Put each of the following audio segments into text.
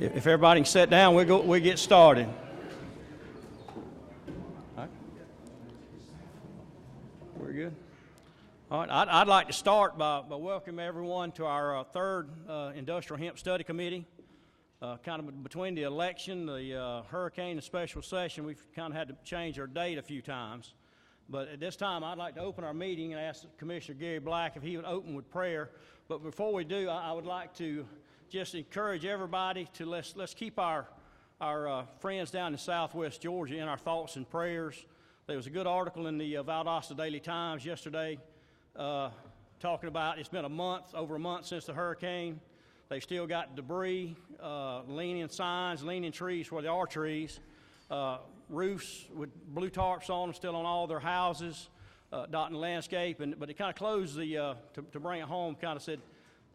If everybody can sit down, we'll get started. All right. We're good. All right. I'd like to start by welcoming everyone to our third Industrial Hemp Study Committee. Kind of between the election, the hurricane, and special session, we've kind of had to change our date a few times. But at this time, I'd like to open our meeting and ask Commissioner Gary Black if he would open with prayer. But before we do, I would like to just encourage everybody to let's keep our friends down in Southwest Georgia in our thoughts and prayers. There was a good article in the Valdosta Daily Times yesterday talking about it's been over a month since the hurricane. They've still got debris, leaning signs, leaning trees where there are trees, roofs with blue tarps on them still on all their houses, dotting the landscape. But it kind of closed to bring it home, kind of said,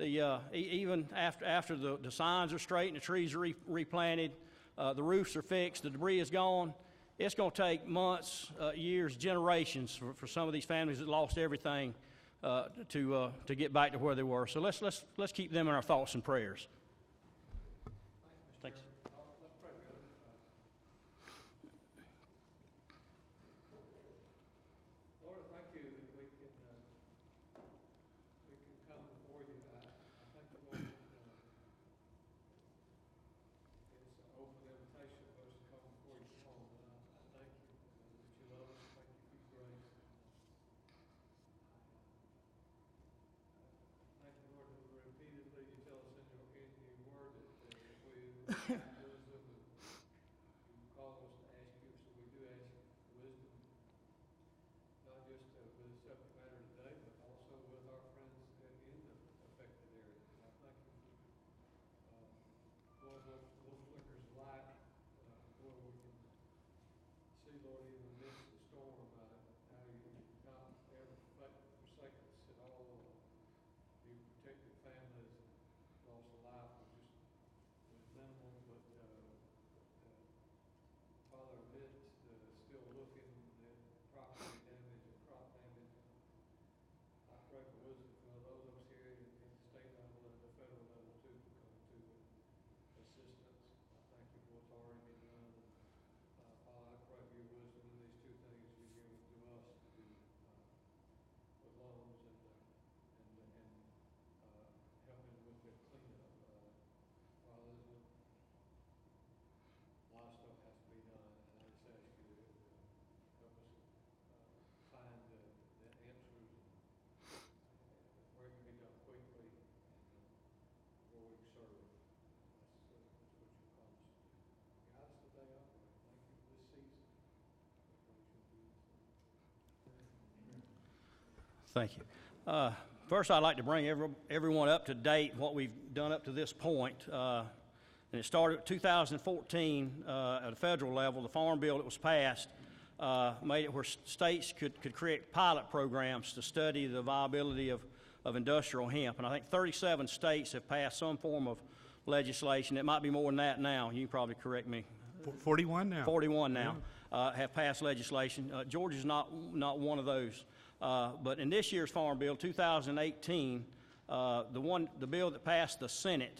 even after the signs are straight and the trees are replanted, the roofs are fixed, the debris is gone, it's going to take months, years, generations for some of these families that lost everything to get back to where they were. So let's keep them in our thoughts and prayers. Thanks. Lord, thank you that we can come before you. I thank the Lord it's an open invitation for us to come before you home. And I thank you that you love us. Thank you for your grace. Thank you, Lord, that repeatedly you tell us in your word that if we lack wisdom, you call us to ask you. So we do ask you for wisdom, not just with the subject matter today, but also with our friends in the affected area. And I thank you for Lord, those flickers of light, where we can see, Lord, even in the midst of the storm, how you not ever forsake us at all. You protected families and lost a life was minimal, but Father, amidst still looking at property damage and crop damage, I pray for wisdom for those of us here at the state level and the federal level too to come to assistance. I thank you for what's already been done. Father, I pray for your wisdom in these two things you give to us to do with loans and helping with the cleanup. Father, a lot of stuff has to be done, and I just ask you to help us find the answers and where it can be done quickly and where we can serve. That's what you promised to do. Guide us today, I pray. Thank you for this season. Thank you. First, I'd like to bring everyone up to date what we've done up to this point. And it started in 2014 at a federal level. The Farm Bill that was passed made it where states could create pilot programs to study the viability of industrial hemp. And I think 37 states have passed some form of legislation. It might be more than that now. You can probably correct me. 41 now. 41 now have passed legislation. Georgia's not one of those. But in this year's Farm Bill, 2018, the bill that passed the Senate,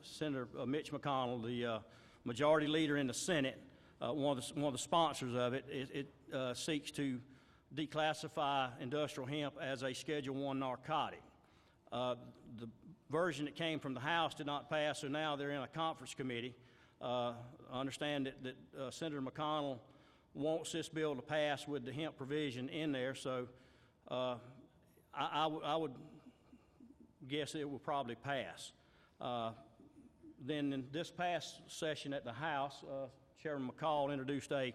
Senator Mitch McConnell, the majority leader in the Senate, one of the sponsors of it, it seeks to declassify industrial hemp as a Schedule I narcotic. The version that came from the House did not pass, so now they're in a conference committee. I understand that Senator McConnell wants this bill to pass with the hemp provision in there, so I would guess it will probably pass. Then in this past session at the House, Chairman McCall introduced a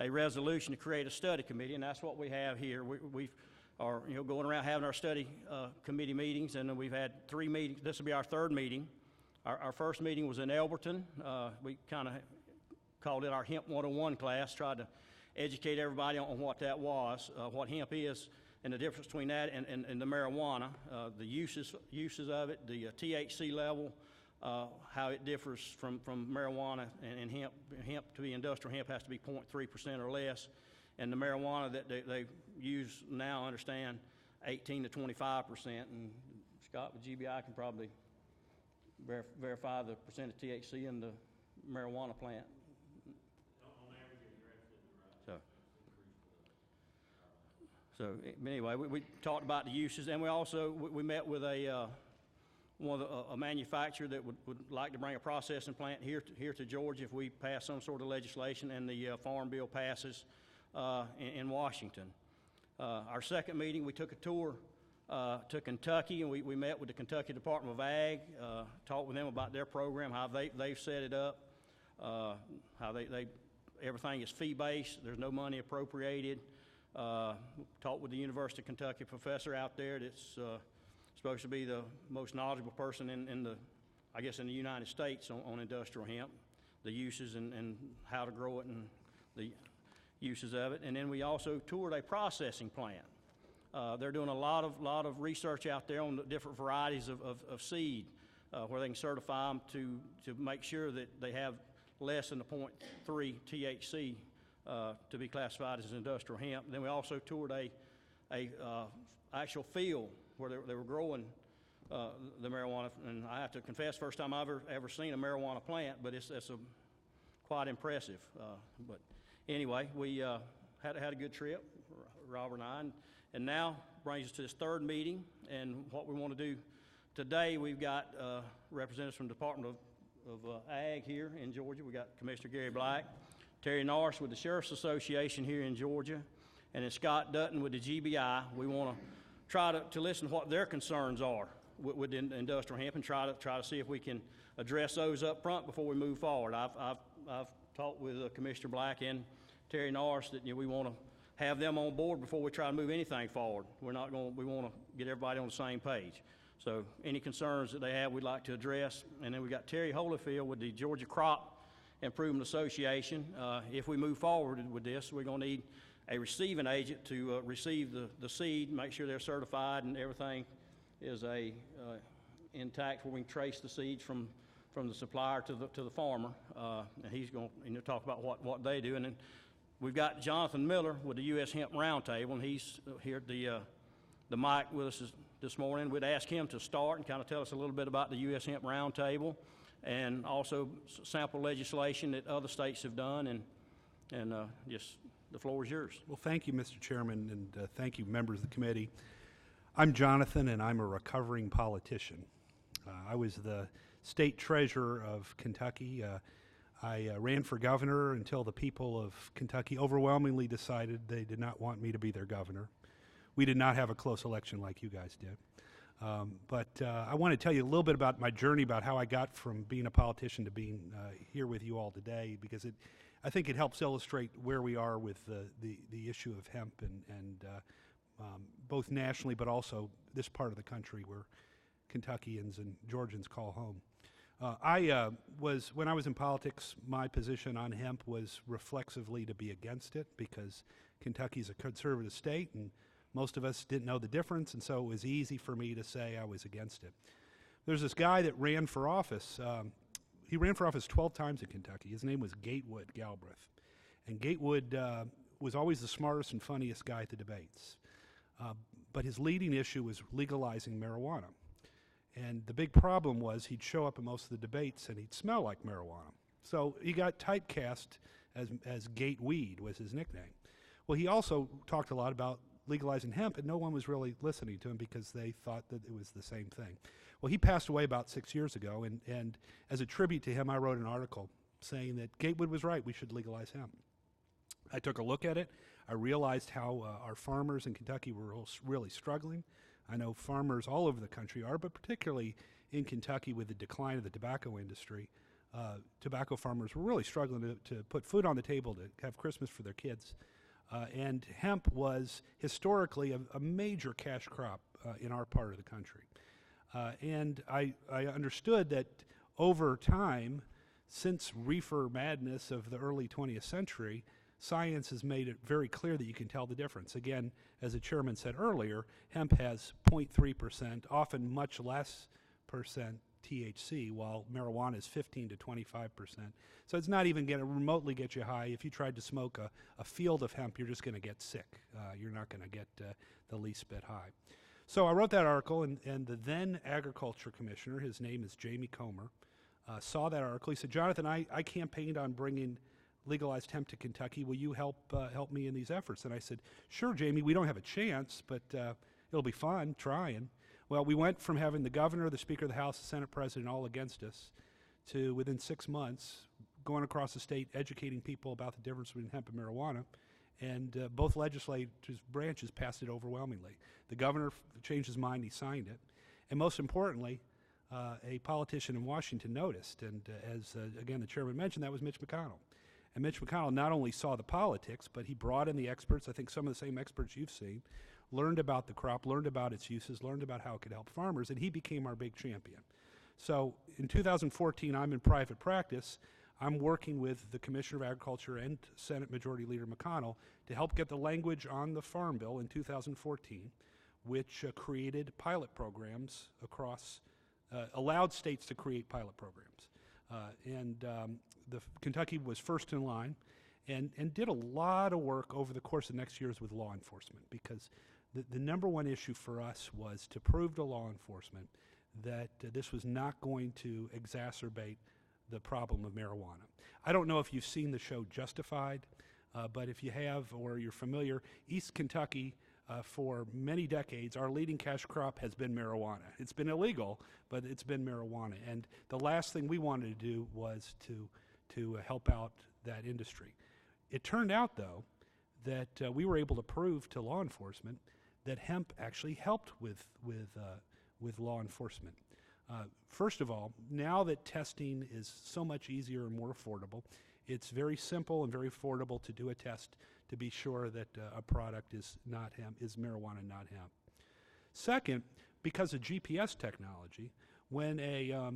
resolution to create a study committee, and that's what we have here. We are going around having our study committee meetings, and we've had 3 meetings. This will be our 3rd meeting. Our first meeting was in Elberton. We kind of called it our Hemp 101 class, tried to educate everybody on what that was, what hemp is, and the difference between that and the marijuana, the uses of it, the THC level, how it differs from marijuana and hemp. Hemp to be industrial hemp has to be 0.3% or less, and the marijuana that they use now, understand, 18 to 25%. And Scott with GBI can probably verify the percent of THC in the marijuana plant. On average, you're absolutely right. So, It's increased anyway, we talked about the uses, and we also, we met with a manufacturer that would like to bring a processing plant here to Georgia if we pass some sort of legislation and the Farm Bill passes in Washington. Our second meeting, we took a tour to Kentucky, and we met with the Kentucky Department of Ag, talked with them about their program, how they've set it up, how everything is fee-based, there's no money appropriated. Talked with the University of Kentucky professor out there that's supposed to be the most knowledgeable person in the United States on industrial hemp, the uses and how to grow it and the uses of it. And then we also toured a processing plant. They're doing a lot of research out there on the different varieties of seed, where they can certify them to make sure that they have less than the 0.3 THC to be classified as industrial hemp. Then we also toured a actual field where they were growing the marijuana, and I have to confess, first time I've ever seen a marijuana plant, but it's quite impressive. But anyway, we had a good trip, Robert and I, and now brings us to this third meeting, and what we want to do today, we've got representatives from the Department of Ag here in Georgia. We got Commissioner Gary Black, Terry Norris with the Sheriff's Association here in Georgia, and then Scott Dutton with the GBI. We want to try to listen to what their concerns are with the industrial hemp and try to see if we can address those up front before we move forward. I've talked with Commissioner Black and Terry Norris that we want to have them on board before we try to move anything forward. We want to get everybody on the same page. So any concerns that they have, we'd like to address. And then we got Terry Holyfield with the Georgia Crop Improvement Association. If we move forward with this, we're going to need a receiving agent to receive the seed, make sure they're certified and everything is intact, where we can trace the seeds from the supplier to the farmer. And he's going to talk about what they do. And then we've got Jonathan Miller with the U.S. Hemp Roundtable, and he's here at the mic with us this morning. We'd ask him to start and kind of tell us a little bit about the U.S. Hemp Roundtable and also sample legislation that other states have done, and just the floor is yours. Well, thank you, Mr. Chairman, and thank you, members of the committee. I'm Jonathan, and I'm a recovering politician. I was the state treasurer of Kentucky. I ran for governor until the people of Kentucky overwhelmingly decided they did not want me to be their governor. We did not have a close election like you guys did. But I want to tell you a little bit about my journey, about how I got from being a politician to being here with you all today, because I think it helps illustrate where we are with the issue of hemp and both nationally, but also this part of the country where Kentuckians and Georgians call home. When I was in politics, my position on hemp was reflexively to be against it, because Kentucky is a conservative state and most of us didn't know the difference, and so it was easy for me to say I was against it. There's this guy that ran for office. He ran for office 12 times in Kentucky. His name was Gatewood Galbraith. And Gatewood was always the smartest and funniest guy at the debates. But his leading issue was legalizing marijuana. And the big problem was he'd show up at most of the debates and he'd smell like marijuana. So he got typecast as Gateweed was his nickname. Well, he also talked a lot about legalizing hemp, and no one was really listening to him because they thought that it was the same thing. Well, he passed away about 6 years ago, and as a tribute to him, I wrote an article saying that Gatewood was right, we should legalize hemp. I took a look at it. I realized how our farmers in Kentucky were really struggling. I know farmers all over the country are, but particularly in Kentucky with the decline of the tobacco industry, tobacco farmers were really struggling to put food on the table, to have Christmas for their kids. And hemp was historically a major cash crop in our part of the country. And I understood that over time, since reefer madness of the early 20th century, science has made it very clear that you can tell the difference. Again, as the chairman said earlier, hemp has 0.3%, often much less percent THC, while marijuana is 15 to 25%. So it's not even going to remotely get you high. If you tried to smoke a field of hemp, you're just going to get sick. You're not going to get the least bit high. So I wrote that article, and the then agriculture commissioner, his name is Jamie Comer, saw that article. He said, Jonathan, I campaigned on bringing legalized hemp to Kentucky. Will you help me in these efforts? And I said, sure, Jamie, we don't have a chance, but it'll be fun trying. Well, we went from having the governor, the Speaker of the House, the Senate President all against us to, within 6 months, going across the state, educating people about the difference between hemp and marijuana. And both legislative branches passed it overwhelmingly. The governor changed his mind, he signed it. And most importantly, a politician in Washington noticed, and as, again, the chairman mentioned, that was Mitch McConnell. And Mitch McConnell not only saw the politics, but he brought in the experts, I think some of the same experts you've seen, learned about the crop, learned about its uses, learned about how it could help farmers, and he became our big champion. So in 2014, I'm in private practice. I'm working with the Commissioner of Agriculture and Senate Majority Leader McConnell to help get the language on the Farm Bill in 2014, which created pilot programs across, allowed states to create pilot programs. Kentucky was first in line and did a lot of work over the course of the next years with law enforcement, because the number one issue for us was to prove to law enforcement that this was not going to exacerbate the problem of marijuana. I don't know if you've seen the show Justified, but if you have or you're familiar, East Kentucky, for many decades, our leading cash crop has been marijuana. It's been illegal, but it's been marijuana. And the last thing we wanted to do was to help out that industry. It turned out, though, that we were able to prove to law enforcement that hemp actually helped with law enforcement. First of all, now that testing is so much easier and more affordable, it's very simple and very affordable to do a test to be sure that a product is not hemp, is marijuana, not hemp. Second, because of GPS technology, when a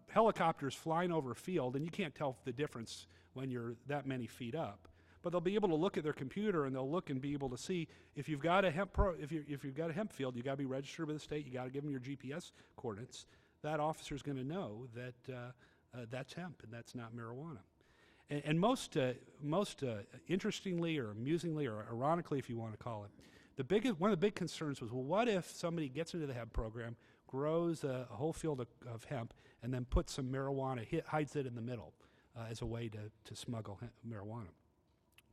helicopter is flying over a field, and you can't tell the difference when you're that many feet up, but they'll be able to look at their computer and they'll look and be able to see if you've got a hemp if you've got a hemp field, you got to be registered with the state. You got to give them your GPS coordinates. That officer is going to know that that's hemp and that's not marijuana. And most interestingly or amusingly or ironically, if you want to call it, one of the big concerns was, well, what if somebody gets into the hemp program, grows a whole field of hemp, and then puts some marijuana, hides it in the middle as a way to smuggle marijuana?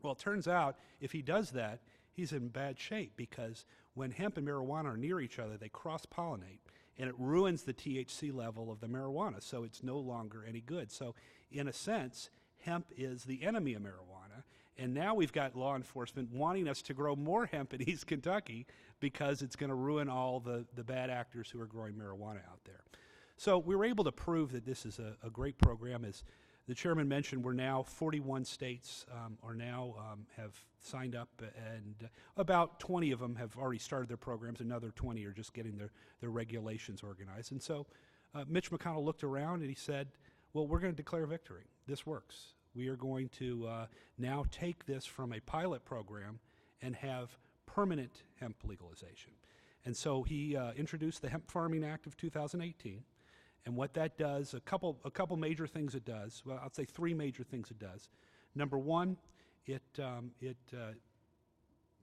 Well, it turns out if he does that, he's in bad shape, because when hemp and marijuana are near each other, they cross-pollinate, and it ruins the THC level of the marijuana, so it's no longer any good. So in a sense, hemp is the enemy of marijuana, and now we've got law enforcement wanting us to grow more hemp in East Kentucky because it's going to ruin all the bad actors who are growing marijuana out there. So we were able to prove that this is a great program. As the chairman mentioned, we're now 41 states have signed up, and about 20 of them have already started their programs. Another 20 are just getting their regulations organized. And so Mitch McConnell looked around and he said, well, we're going to declare victory. This works. We are going to now take this from a pilot program and have permanent hemp legalization. And so he introduced the Hemp Farming Act of 2018. And what that does, a couple major things it does. Well, I'd say three major things it does. Number one, it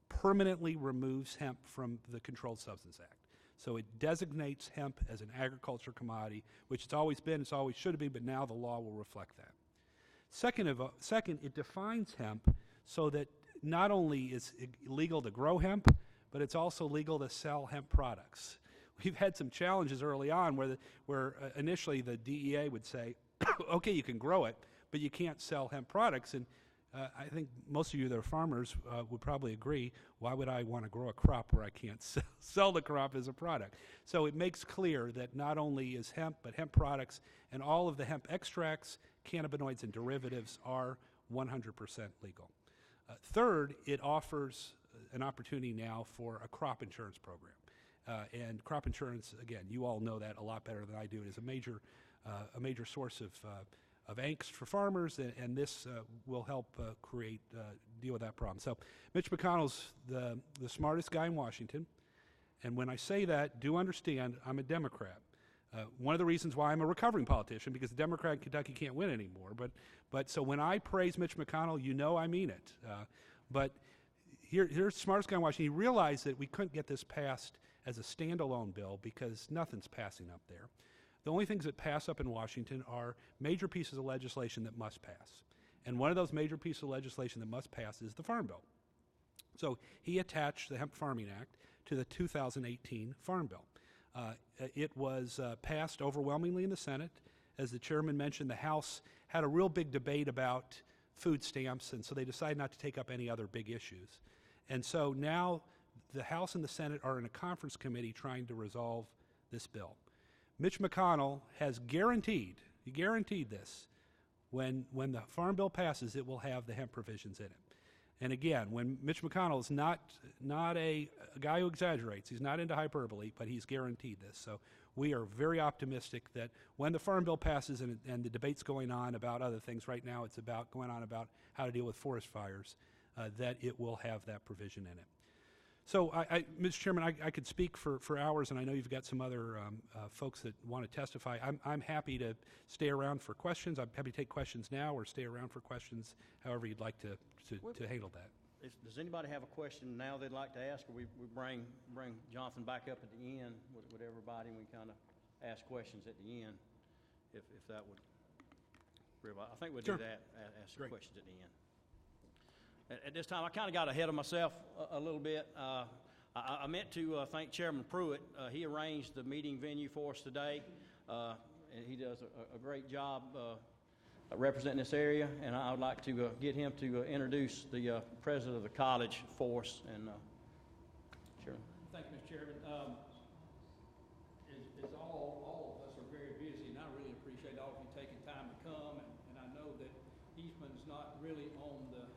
permanently removes hemp from the Controlled Substance Act. So it designates hemp as an agriculture commodity, which it's always been, it's always should have been, but now the law will reflect that. Second, it defines hemp so that not only is it legal to grow hemp, but it's also legal to sell hemp products. We've had some challenges early on where initially the DEA would say, okay, you can grow it, but you can't sell hemp products. And I think most of you that are farmers would probably agree, why would I want to grow a crop where I can't sell the crop as a product? So it makes clear that not only is hemp, but hemp products and all of the hemp extracts, cannabinoids, and derivatives are 100% legal. Third, it offers an opportunity now for a crop insurance program. And crop insurance, again, you all know that a lot better than I do. It is a major source of angst for farmers, and this will help deal with that problem. So Mitch McConnell's the smartest guy in Washington, and when I say that, do understand I'm a Democrat. One of the reasons why I'm a recovering politician, because the Democrat in Kentucky can't win anymore. But so when I praise Mitch McConnell, you know I mean it. But here's the smartest guy in Washington. He realized that we couldn't get this passed as a standalone bill because nothing's passing up there. The only things that pass up in Washington are major pieces of legislation that must pass. And one of those major pieces of legislation that must pass is the Farm Bill. So he attached the Hemp Farming Act to the 2018 Farm Bill. It was passed overwhelmingly in the Senate. As the chairman mentioned, the House had a real big debate about food stamps, and so they decided not to take up any other big issues. And so now the House and the Senate are in a conference committee trying to resolve this bill. Mitch McConnell has guaranteed this, when the Farm Bill passes, it will have the hemp provisions in it. And again, when Mitch McConnell is not a guy who exaggerates, he's not into hyperbole, but he's guaranteed this. So we are very optimistic that when the Farm Bill passes and the debate's going on about other things, right now it's going on about how to deal with forest fires, that it will have that provision in it. So, Mr. Chairman, I could speak for hours, and I know you've got some other folks that want to testify. I'm happy to stay around for questions. I'm happy to take questions now or stay around for questions, however you'd like to handle that. Does anybody have a question now they'd like to ask, or we bring Jonathan back up at the end with everybody, and we kind of ask questions at the end, if that would, I think we'll do that, ask some questions at the end. At this time, I kind of got ahead of myself a little bit. I meant to thank Chairman Pruitt. He arranged the meeting venue for us today, and he does a great job representing this area. And I would like to get him to introduce the president of the college for us. And Chairman. Thank you, Mr. Chairman. As all of us are very busy, and I really appreciate all of you taking time to come. And I know that Eastman's not really on the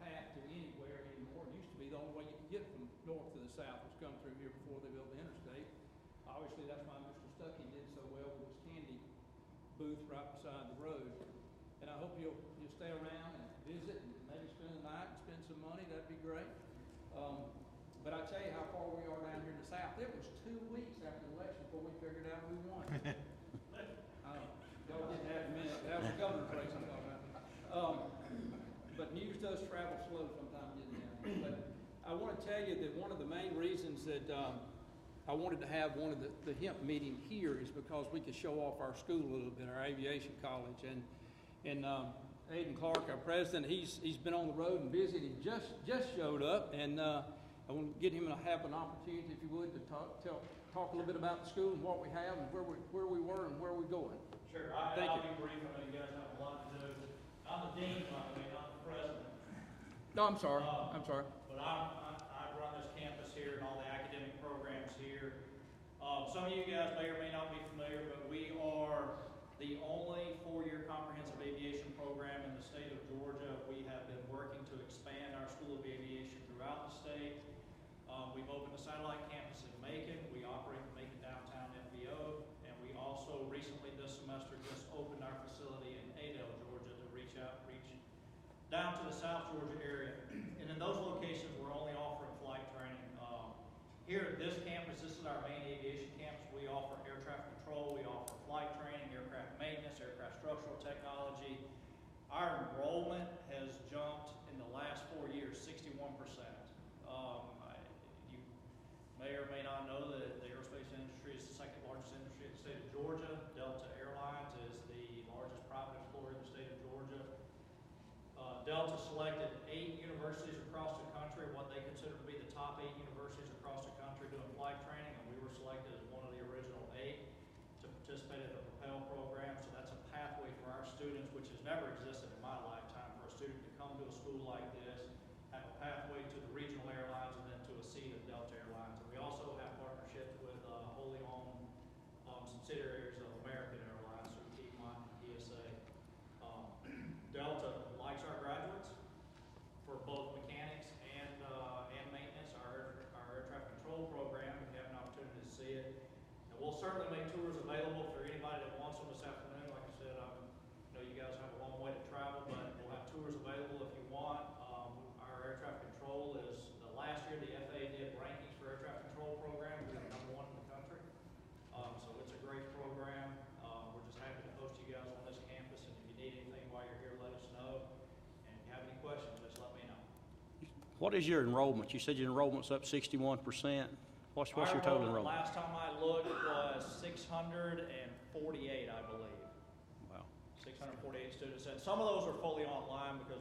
path to anywhere anymore. It used to be the only way you could get from north to the south was come through here before they built the interstate. Obviously, that's why Mr. Stuckey did so well with his candy booth right beside the road. And I hope you'll stay around and visit and maybe spend the night and spend some money. That'd be great. But I tell you how far we are down here in the south. It was 2 weeks after the election before we figured out who won. Y'all didn't have a minute. That was the governor's race I'm talking about. But news does travel slow sometimes getting down here. But I want to tell you that one of the main reasons that I wanted to have one of the hemp meeting here is because we could show off our school a little bit, our aviation college. And Aiden Clark, our president, he's been on the road and busy. And he just showed up, and I want to get him to have an opportunity, if you would, to talk a little bit about the school and what we have and where we were and where we're going. Sure, I'll be brief. I know you guys have a lot to do. I'm the dean, by the way, not the president. No, I'm sorry. But I run this campus here and all the academic programs here. Some of you guys may or may not be familiar, but we are the only four-year comprehensive aviation program in the state of Georgia. We have been working to expand our School of Aviation throughout the state. We've opened a satellite campus in Macon. We operate the Macon Downtown FBO, and we also recently this semester just opened our facility in Adel, Georgia, to reach down to the South Georgia area. And in those locations, we're only offering flight training. Here at this campus, this is our main aviation campus. We offer air traffic control, we offer flight training, aircraft maintenance, aircraft structural technology. Our enrollment has jumped in the last 4 years, 61%. You may or may not know that the aerospace industry is the second largest industry in the state of Georgia. Delta Airlines is the largest private employer in the state of Georgia. Delta selected 8 universities across the country, what they consider to be the top 8 universities across the country doing flight training, and we were selected as one of the original 8 to participate in the Propel program. So that's a pathway for our students, which has never existed in my lifetime, for a student to come to a school like this, have a pathway to the regional airlines, and then to a seat at Delta Airlines. And we also have partnerships with wholly owned subsidiaries of American Airlines through Piedmont and PSA. Delta likes our graduates for both mechanics and maintenance. Our air traffic control program, if you have an opportunity to see it. And we'll certainly make tours available for anybody that wants them this afternoon. Like I said, I know you guys have a long way to travel. What is your enrollment? You said your enrollment's up 61%. What's Our your total enrollment? last time I looked was 648, I believe. Wow. 648 students, and some of those are fully online because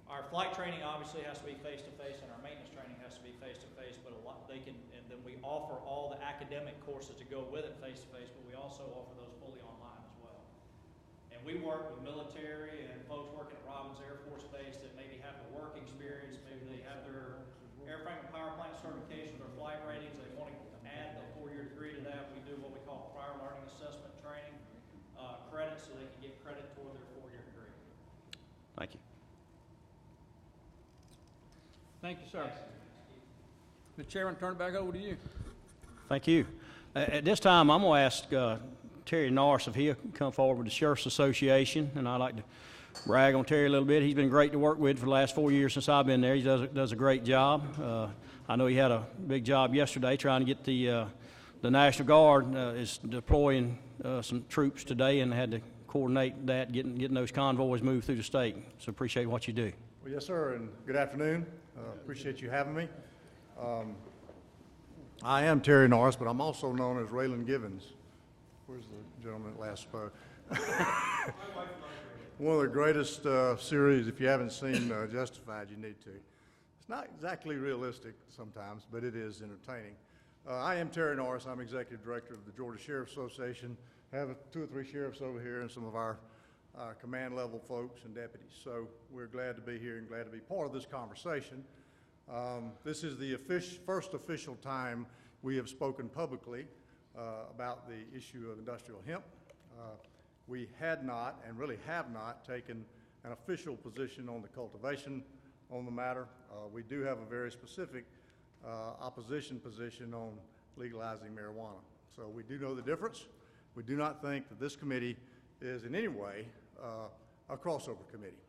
our flight training obviously has to be face-to-face, and our maintenance training has to be face-to-face, but and then we offer all the academic courses to go with it face-to-face, but we also offer those fully online as well. And we work with military and folks working at Robins Air Force Base that maybe have the work experience, maybe they have their airframe and power plant certification, their flight ratings, they want to add the 4-year degree to that. We do what we call prior learning assessment training credits, so they can get credit toward their 4-year degree. Thank you. Thank you, sir. Mr. Chairman, turn it back over to you. Thank you. At this time, I'm going to ask Terry Norris if he'll come forward with the Sheriff's Association, and I'd like to brag on Terry a little bit. He's been great to work with for the last 4 years since I've been there. He does a great job. I know he had a big job yesterday trying to get the National Guard is deploying some troops today, and had to coordinate that, getting those convoys moved through the state. So appreciate what you do. Well, yes, sir, and good afternoon. Appreciate you having me. I am Terry Norris, but I'm also known as Raylan Givens. Where's the gentleman that last spoke? One of the greatest series, if you haven't seen Justified, you need to. It's not exactly realistic sometimes, but it is entertaining. I am Terry Norris. I'm Executive Director of the Georgia Sheriff's Association. I have 2 or 3 sheriffs over here and some of our command level folks and deputies. So we're glad to be here and glad to be part of this conversation. This is the first official time we have spoken publicly about the issue of industrial hemp. We had not and really have not taken an official position on the cultivation on the matter. We do have a very specific opposition position on legalizing marijuana. So we do know the difference. We do not think that this committee is in any way a crossover committee.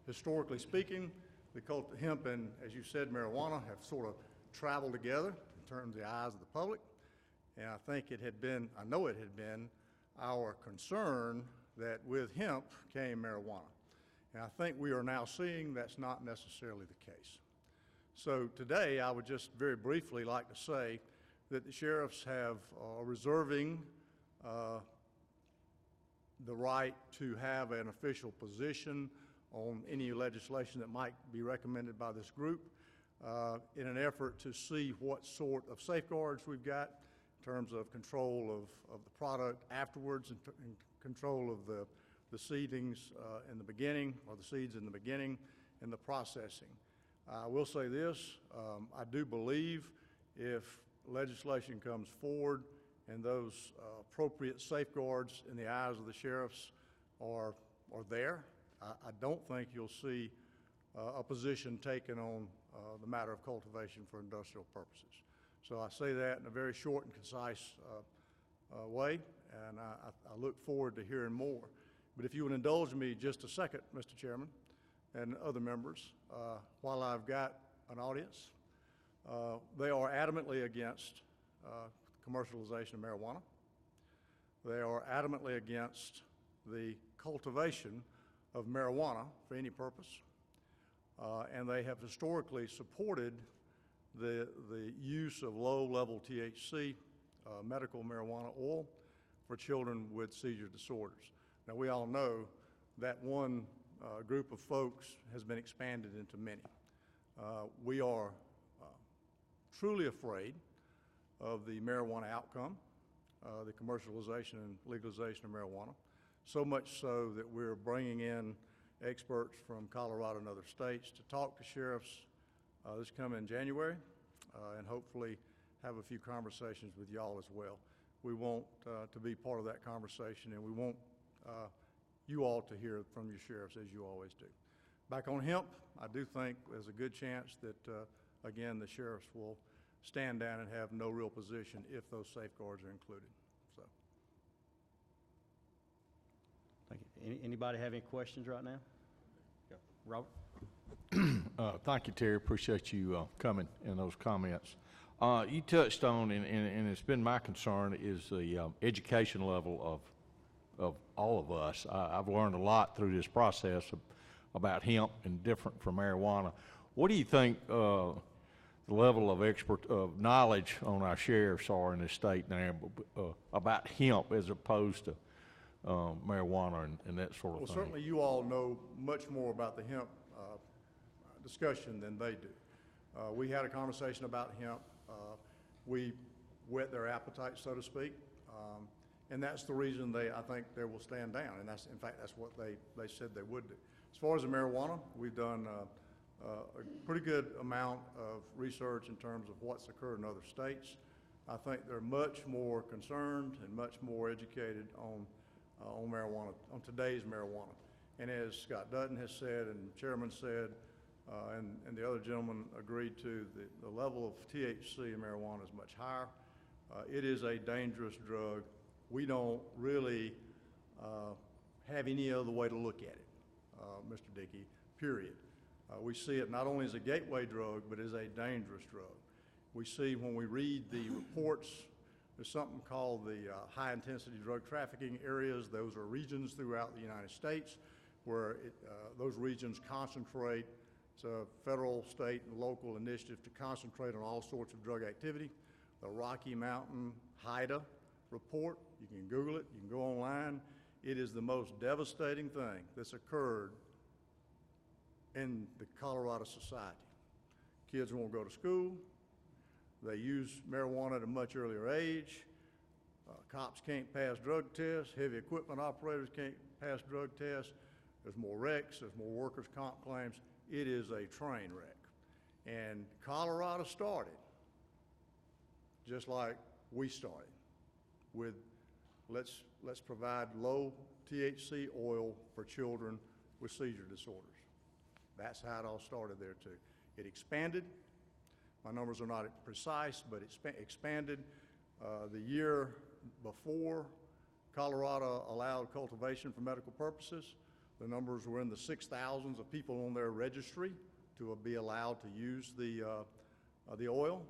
Historically speaking, the hemp and, as you said, marijuana have sort of traveled together in terms of the eyes of the public. And I think I know it had been our concern that with hemp came marijuana. And I think we are now seeing that's not necessarily the case. So today, I would just very briefly like to say that the sheriffs are reserving the right to have an official position on any legislation that might be recommended by this group in an effort to see what sort of safeguards we've got in terms of control of the product afterwards and control of the seedings in the beginning, or the seeds in the beginning, and the processing. I will say this, I do believe if legislation comes forward and those appropriate safeguards in the eyes of the sheriffs are there, I don't think you'll see a position taken on the matter of cultivation for industrial purposes. So I say that in a very short and concise way, and I look forward to hearing more. But if you would indulge me just a second, Mr. Chairman, and other members, while I've got an audience, they are adamantly against commercialization of marijuana. They are adamantly against the cultivation of marijuana for any purpose, and they have historically supported the use of low-level THC medical marijuana oil for children with seizure disorders. Now, we all know that one group of folks has been expanded into many. We are truly afraid of the marijuana outcome, the commercialization and legalization of marijuana, so much so that we're bringing in experts from Colorado and other states to talk to sheriffs this coming January, and hopefully have a few conversations with y'all as well. We want to be part of that conversation, and we want you all to hear from your sheriffs, as you always do. Back on hemp, I do think there's a good chance that, again, the sheriffs will stand down and have no real position if those safeguards are included. So, Thank you. Anybody have any questions right now? Yeah. Robert? Thank you, Terry. Appreciate you coming and those comments. You touched on, and it's been my concern, is the education level of all of us. I've learned a lot through this process about hemp and different from marijuana. What do you think the level of knowledge on our sheriffs are in this state now about hemp as opposed to marijuana and that sort of Well, thing? certainly you all know much more about the hemp discussion than they do. We had a conversation about hemp. We whet their appetite, so to speak, and that's the reason I think they will stand down, and in fact, that's what they said they would do. As far as the marijuana, we've done a pretty good amount of research in terms of what's occurred in other states. I think they're much more concerned and much more educated on marijuana, on today's marijuana. And as Scott Dutton has said and the chairman said, and the other gentleman agreed to, the level of THC in marijuana is much higher. It is a dangerous drug. We don't really have any other way to look at it, Mr. Dickey, period. We see it not only as a gateway drug, but as a dangerous drug. We see when we read the reports, there's something called the high-intensity drug trafficking areas. Those are regions throughout the United States where those regions concentrate. It's a federal, state, and local initiative to concentrate on all sorts of drug activity. The Rocky Mountain HIDA report, you can Google it, you can go online. It is the most devastating thing that's occurred in the Colorado society. Kids won't go to school. They use marijuana at a much earlier age. Cops can't pass drug tests. Heavy equipment operators can't pass drug tests. There's more wrecks. There's more workers' comp claims. It is a train wreck. And Colorado started just like we started with let's provide low THC oil for children with seizure disorders. That's how it all started there too. It expanded. My numbers are not precise, but it expanded. The year before Colorado allowed cultivation for medical purposes, the numbers were in the 6,000s of people on their registry to be allowed to use the oil.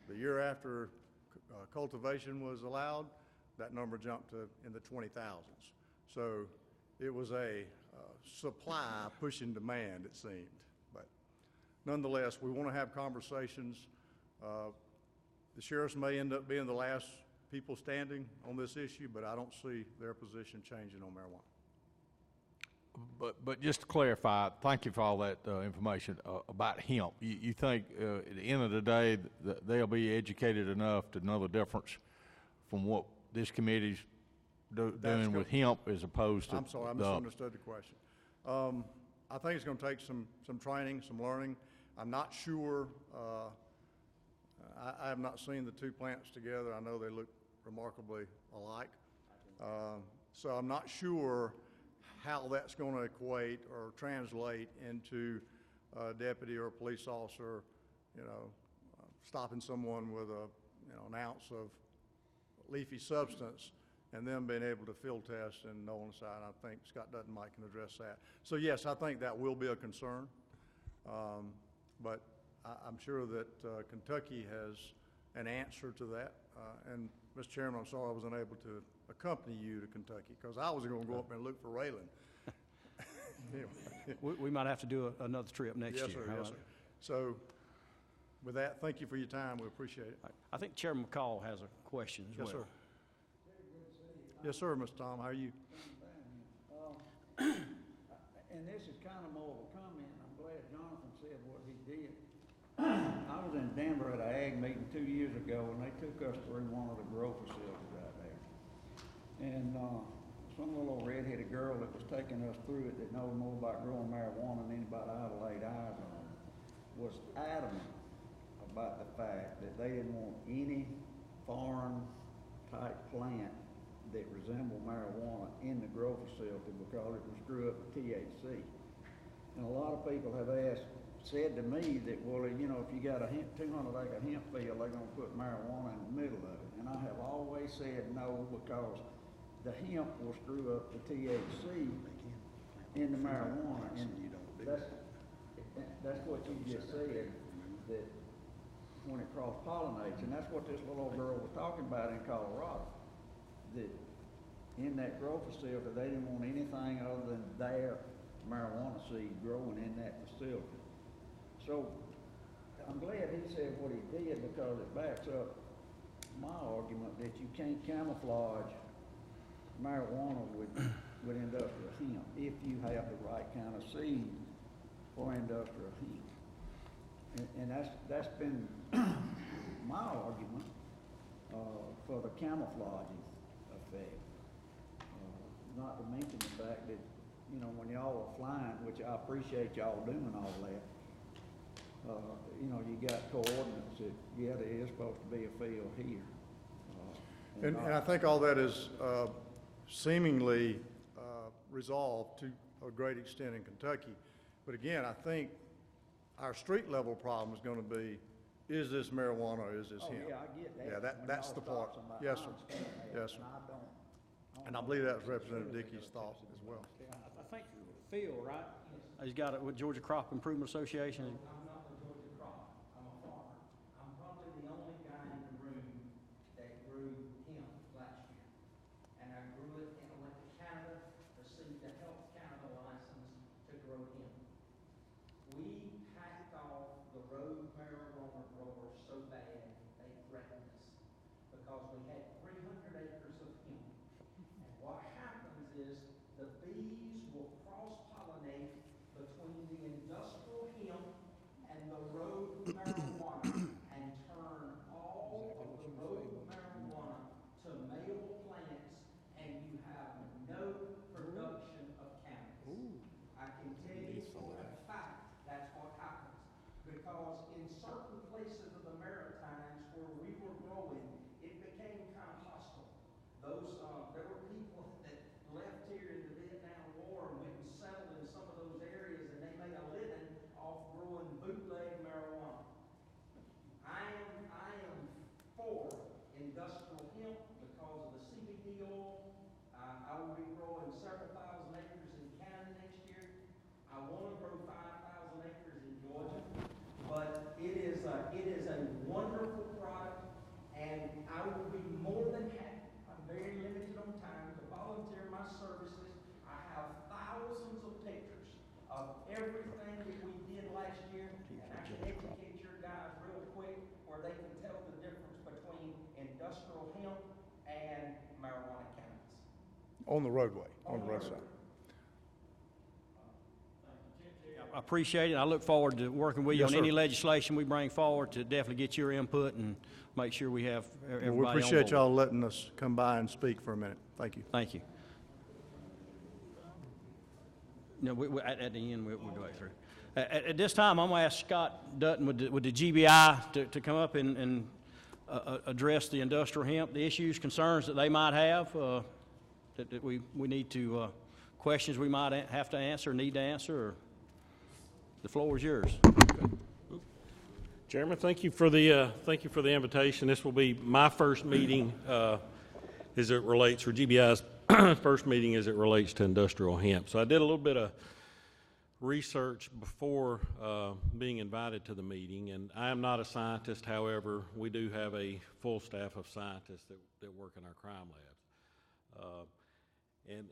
The year after cultivation was allowed, that number jumped to in the 20,000s. So it was a supply pushing demand, it seemed. But nonetheless, we want to have conversations. The sheriffs may end up being the last people standing on this issue, but I don't see their position changing on marijuana. But just to clarify, thank you for all that information about hemp. You think at the end of the day they'll be educated enough to know the difference from what this committee's doing with hemp as opposed to I'm sorry, I misunderstood the question. I think it's going to take some training, some learning. I'm not sure. I have not seen the two plants together. I know they look remarkably alike. So I'm not sure how that's going to equate or translate into a deputy or a police officer, stopping someone with an ounce of leafy substance and then being able to field test and know on the side. I think Scott Dutton might can address that. So yes, I think that will be a concern. But I'm sure that Kentucky has an answer to that. And Mr. Chairman, I'm sorry I was unable to accompany you to Kentucky because I was going to go up and look for Raylan. Anyway. We might have to do another trip next year. Yes, sir. Yes, sir. So with that, thank you for your time. We appreciate it. I think Chairman McCall has a question as well. Yes, sir. Yes, sir, Mr. Tom. How are you? And this is kind of more of a comment. I'm glad Jonathan said what he did. I was in Denver at an ag meeting 2 years ago, and they took us through one of the grow facilities right there. And some little old red-headed girl that was taking us through it that knows more about growing marijuana than anybody I've laid eyes on was adamant about the fact that they didn't want any foreign-type plant that resembled marijuana in the grow facility because it would screw up the THC. And a lot of people have said to me that, well, if you got a 200-acre hemp field, they're going to put marijuana in the middle of it. And I have always said no because the hemp will screw up the THC in the marijuana. And that's what you just said, that when it cross-pollinates. And that's what this little old girl was talking about in Colorado, that in that grow facility, they didn't want anything other than their marijuana seed growing in that facility. So I'm glad he said what he did, because it backs up my argument that you can't camouflage marijuana with industrial hemp if you have the right kind of seed for industrial hemp. And that's been my argument for the camouflaging effect. Not to mention the fact that, you know, when y'all are flying, which I appreciate y'all doing all that, you know, you got coordinates that, yeah, there is supposed to be a field here. And I think all that is seemingly resolved to a great extent in Kentucky. But again, I think our street level problem is going to be, is this marijuana or is this hemp? Yeah, I get that. Yeah, When that's y'all the stop part. somebody, Yes, I sir. understand that, Yes, sir. and I don't And I believe that was Representative Dickey's thought as well. I think Phil, right? He's got it with Georgia Crop Improvement Association. I'm not with Georgia Crop, I'm a farmer. I'm probably the only guy in the room that grew hemp last year. And I grew it and I went to Canada, received a Health Canada license to grow hemp. We hacked off the road marijuana growers so bad, they threatened us. Because we had 300 acres of hemp. And what happens is the bees will cross-pollinate between the industrial hemp and the road marijuana and turn all of the road marijuana to male plants, and you have no production of cannabis. I can tell you for a fact that's what happens. Because in certain places of the Maritimes where we were growing, it became kind of hostile. There were people that left here in the Vietnam War and went and settled in some of those areas, and they made a living off growing bootleg marijuana. I am for industrial hemp because of the CBD oil. I will be growing several thousand acres in Canada next year. I want to grow 5,000 acres in Georgia, but it is a wonderful product, and I will be more than happy. I'm very limited on time to volunteer my services. I have thousands of pictures of everything that we did last year, and I can educate your guys real quick where they can tell the difference between industrial hemp and marijuana cannabis. On the roadway, on the roadside. I appreciate it. I look forward to working with you Yes, on any sir. legislation we bring forward to definitely get your input and make sure we have everybody Well, on we board. appreciate y'all letting us come by and speak for a minute. Thank you. Thank you. No, at the end, we'll go through. At this time, I'm going to ask Scott Dutton with the GBI to come up and address the industrial hemp, the issues, concerns that they might have, that we need to, questions we might have to answer, need to answer, or the floor is yours. Chairman, thank you for the invitation. This will be my first meeting as it relates, or GBI's first meeting as it relates to industrial hemp. So I did a little bit of research before being invited to the meeting, and I am not a scientist. However, we do have a full staff of scientists that work in our crime labs. And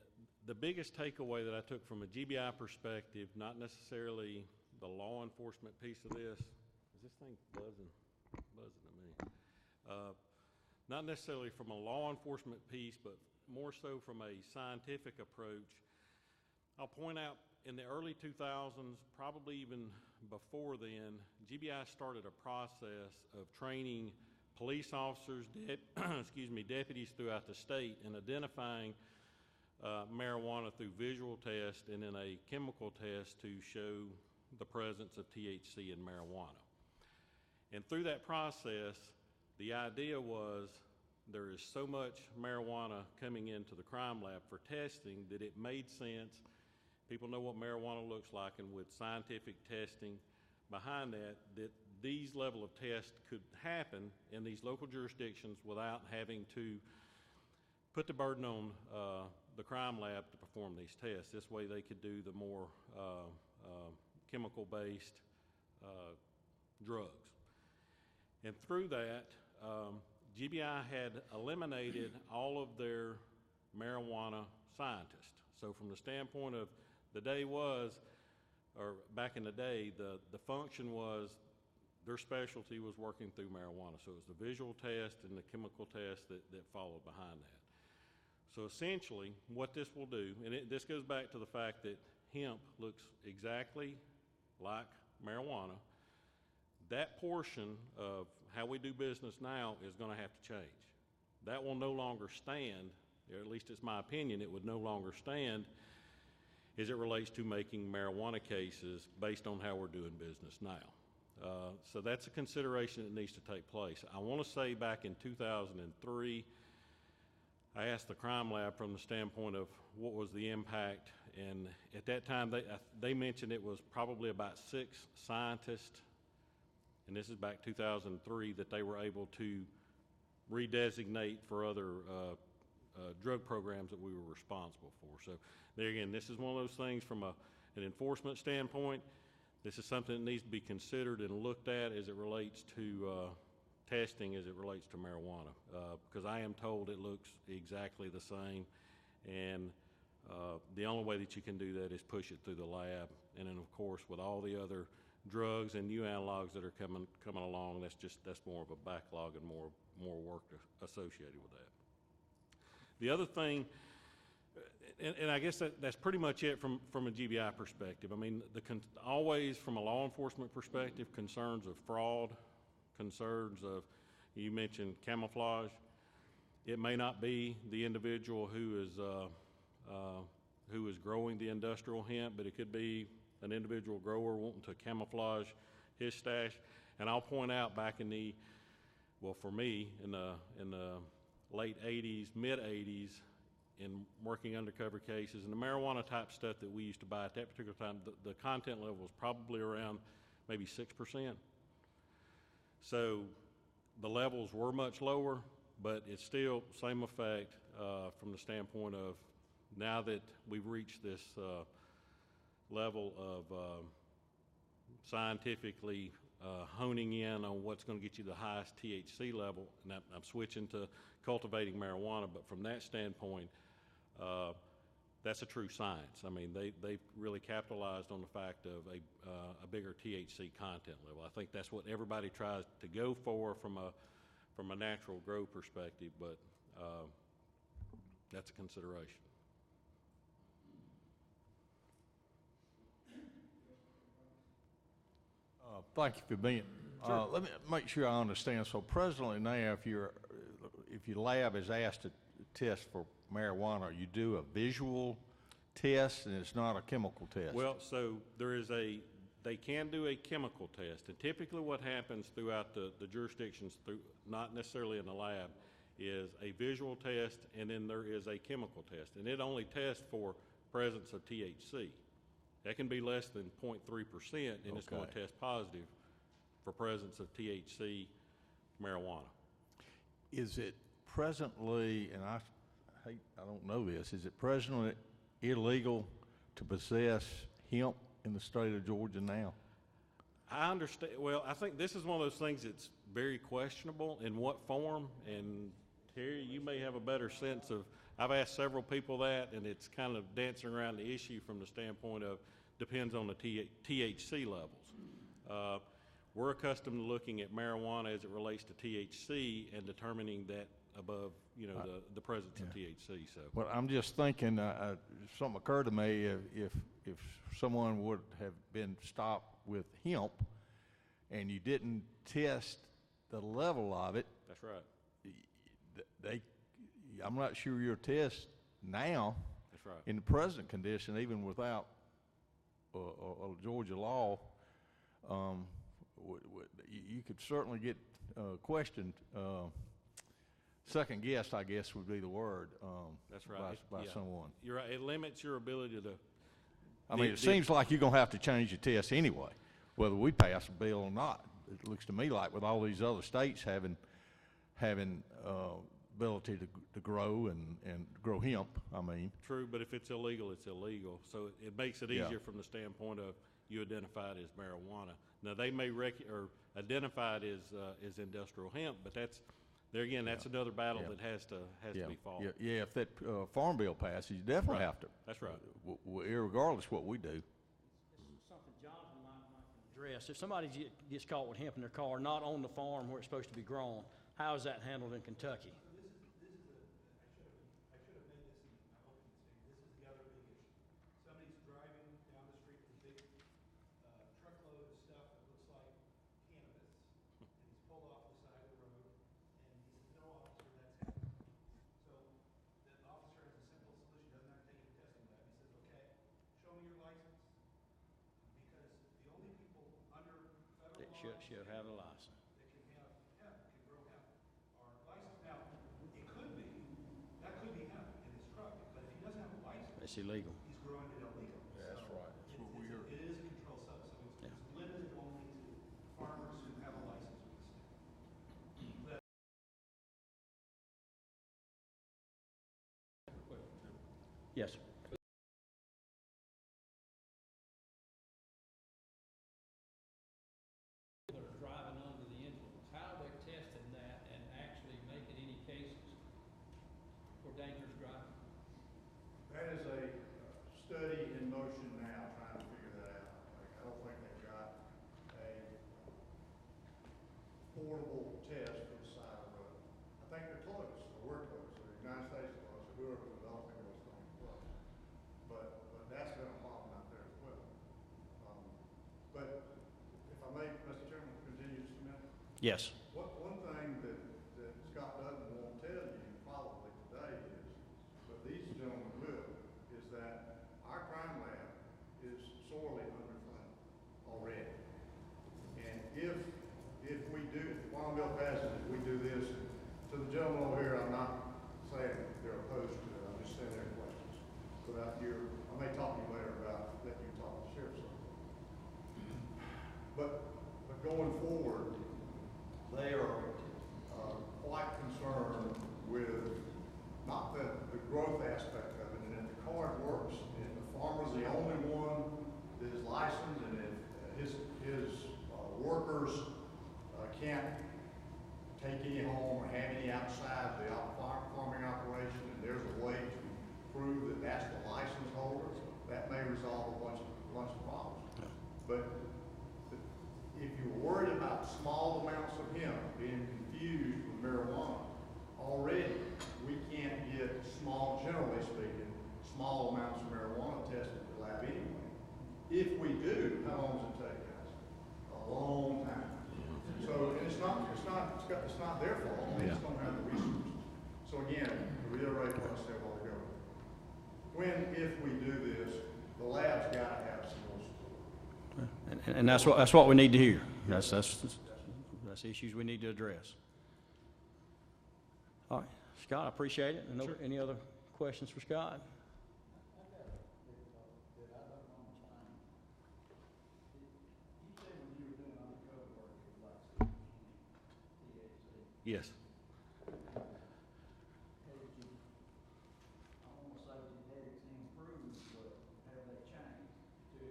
the biggest takeaway that I took from a GBI perspective, not necessarily the law enforcement piece of this, is this thing buzzing to me? Not necessarily from a law enforcement piece, but more so from a scientific approach. I'll point out in the early 2000s, probably even before then, GBI started a process of training police officers, deputies throughout the state in identifying marijuana through visual test and then a chemical test to show the presence of THC in marijuana. And through that process, the idea was there is so much marijuana coming into the crime lab for testing that it made sense. People know what marijuana looks like, and with scientific testing behind that, that these level of tests could happen in these local jurisdictions without having to put the burden on the crime lab to perform these tests. This way they could do the more chemical-based drugs. And through that, GBI had eliminated all of their marijuana scientists. So from the standpoint of The day was, or back in the day, the function was, their specialty was working through marijuana. So it was the visual test and the chemical test that followed behind that. So essentially, what this will do, and this goes back to the fact that hemp looks exactly like marijuana, that portion of how we do business now is going to have to change. That will no longer stand, or at least it's my opinion, it would no longer stand as it relates to making marijuana cases based on how we're doing business now. So that's a consideration that needs to take place. I want to say back in 2003, I asked the crime lab from the standpoint of what was the impact, and at that time they mentioned it was probably about 6 scientists, and this is back 2003, that they were able to redesignate for other drug programs that we were responsible for. So there again, this is one of those things from an enforcement standpoint. This is something that needs to be considered and looked at as it relates to testing, as it relates to marijuana, because I am told it looks exactly the same, and the only way that you can do that is push it through the lab. And then, of course, with all the other drugs and new analogs that are coming along, that's more of a backlog and more work associated with that. The other thing, and I guess that's pretty much it from a GBI perspective. I mean, always from a law enforcement perspective, concerns of fraud, concerns of, you mentioned camouflage. It may not be the individual who is growing the industrial hemp, but it could be an individual grower wanting to camouflage his stash. And I'll point out back in for me, in the late 80s, mid 80s, in working undercover cases, and the marijuana type stuff that we used to buy at that particular time, the content level was probably around maybe 6%. So the levels were much lower, but it's still same effect from the standpoint of now that we've reached this level of scientifically honing in on what's going to get you the highest THC level, and I'm switching to cultivating marijuana, but from that standpoint, that's a true science. I mean, they've really capitalized on the fact of a bigger THC content level. I think that's what everybody tries to go for from a natural grow perspective, but that's a consideration. Thank you for being. Let me make sure I understand. So presently now, if your lab is asked to test for marijuana, you do a visual test, and it's not a chemical test. Well, so they can do a chemical test, and typically what happens throughout the jurisdictions, not necessarily in the lab, is a visual test, and then there is a chemical test, and it only tests for presence of THC. That can be less than 0.3%, and it's going to test positive for presence of THC marijuana. Is it presently, and I don't know this, is it presently illegal to possess hemp in the state of Georgia now? I understand. Well, I think this is one of those things that's very questionable in what form, and Terry, you may have a better sense of, I've asked several people that, and it's kind of dancing around the issue from the standpoint of depends on the THC levels. We're accustomed to looking at marijuana as it relates to THC and determining that above, the presence of THC. So, well, I'm just thinking, something occurred to me, if someone would have been stopped with hemp and you didn't test the level of it. That's right. I'm not sure your test now. That's right. In the present condition, even without a Georgia law, you could certainly get questioned. Second guessed, I guess, would be the word. That's right. By someone. You're right. It limits your ability to. I mean, it seems like you're going to have to change your test anyway, whether we pass a bill or not. It looks to me like with all these other states having ability to grow and grow hemp, I mean. True, but if it's illegal, it's illegal. So it makes it easier from the standpoint of you identify it as marijuana. Now, they may identify it as industrial hemp, but There again, that's another battle Yeah. that has to Yeah, be fought. yeah, if that Farm Bill passes, you definitely Right. have to. That's right. Irregardless what we do. It's something Jonathan might address. If somebody gets caught with hemp in their car, not on the farm where it's supposed to be grown, how is that handled in Kentucky? I should have made this in my opening statement. This is the other big issue. Somebody's driving down the street with a big truckload of stuff that looks like cannabis, and he's pulled off the side of the road, and he says, "No, officer, that's hemp." So the officer has a simple solution, doesn't have to take it to testing lab. He says, "Okay, show me your license," because the only people under federal It law should have a license. that can have hemp, can grow hemp, are licensed. Now, it could be, that could be hemp in his truck, but if he doesn't have a license, It's illegal. he's growing it illegal. Yeah, that's So right. That's what we heard. It is a controlled substance, so it's limited only to farmers who have a license with the state. Yes. That are driving under the influence, how are they testing that and actually making any cases for dangerous driving? That is a study in motion now, trying to figure that out. Like, I don't think they've got a portable test for the side of the road. I think they're close, or we're close, or the United States is close, or whoever's developing those things is close. But that's been a problem out there as well. But if I may, Mr. Chairman, continue just a minute. Yes. One thing that Scott Dutton won't tell you probably today is, but these gentlemen will, is that our crime lab is sorely underfunded already. And if we do, if the Farm Bill passes, if we do this, to the gentleman over here, I'm not saying they're opposed to it, I'm just saying their questions. Without your, I may talk to you later about letting you talk to the sheriff's office. But going forward, they are quite concerned with not the growth aspect of it, and if the card works, and the farmer's the only one that is licensed, and if his workers can't take any home or have any outside the farming operation, and there's a way to prove that that's the license holder, that may resolve a bunch of problems. Yeah. But if you're worried about small amounts of hemp being confused with marijuana, already we can't get generally speaking, small amounts of marijuana tested at the lab anyway. If we do, how long does it take, guys? A long time. So, and it's not their fault. They just don't have the resources. So again, to reiterate what I said a while ago, if we do this, the lab's got to have some more support. And that's what we need to hear. That's issues we need to address. All right, Scott, I appreciate it. Any other questions for Scott? Yes. I won't say that it's improved, but have they changed to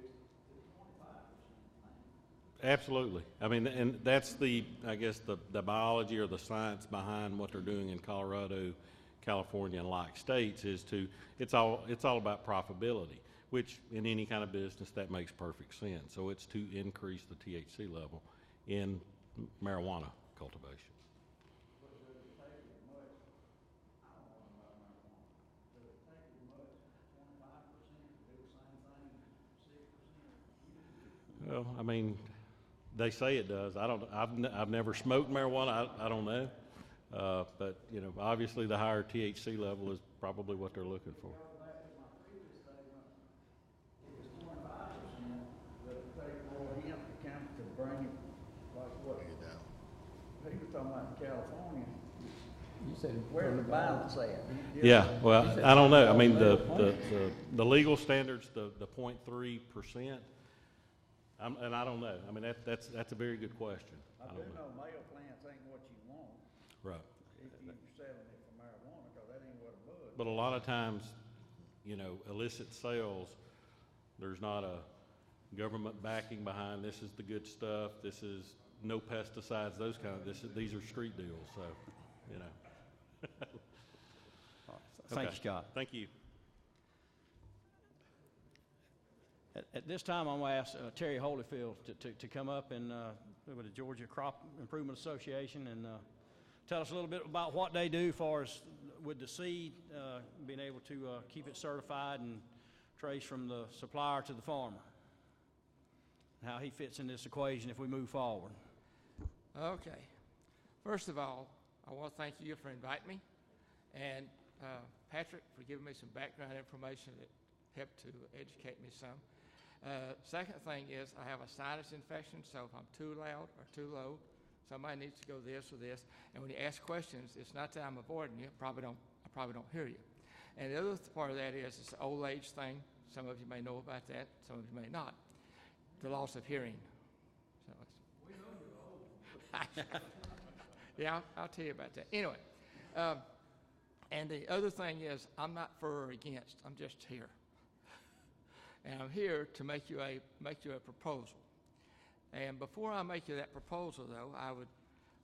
25%? Absolutely. I mean, and that's I guess, the biology or the science behind what they're doing in Colorado, California, and like states it's all about profitability, which in any kind of business that makes perfect sense. So it's to increase the THC level in marijuana cultivation. But does it take as much, I don't know about marijuana, does it take as much, 25% to do the same thing as 6%? Well, I mean, they say it does. I've never smoked marijuana. I don't know. But, obviously the higher THC level is probably what they're looking for. Go back to my previous statement, if it's 25%, does it take more hemp to bring it, like what? He was talking about California. You said, where's the balance at? Yeah, well, I don't know. I mean, the legal standards, the 0.3%, and I don't know. I mean, that's a very good question. I do know male plants ain't what you want, Right. if you're selling it for marijuana, because that ain't what a bud. But a lot of times, illicit sales, there's not a government backing behind, this is the good stuff, this is no pesticides, those kind of, these are street deals, so, you know. Thank you, Okay. Scott. Thank you. At this time, I'm going to ask Terry Holyfield to come up and, with the Georgia Crop Improvement Association and tell us a little bit about what they do as far as with the seed, being able to keep it certified and trace from the supplier to the farmer, and how he fits in this equation if we move forward. Okay. First of all, I want to thank you for inviting me, and Patrick for giving me some background information that helped to educate me some. Second thing is I have a sinus infection, so if I'm too loud or too low, somebody needs to go this or this. And when you ask questions, it's not that I'm avoiding you. I probably don't hear you. And the other part of that is it's an old age thing. Some of you may know about that. Some of you may not. The loss of hearing. So we know you're old. Yeah, I'll tell you about that. Anyway, and the other thing is I'm not for or against. I'm just here. And I'm here to make you a proposal. And before I make you that proposal, though, I would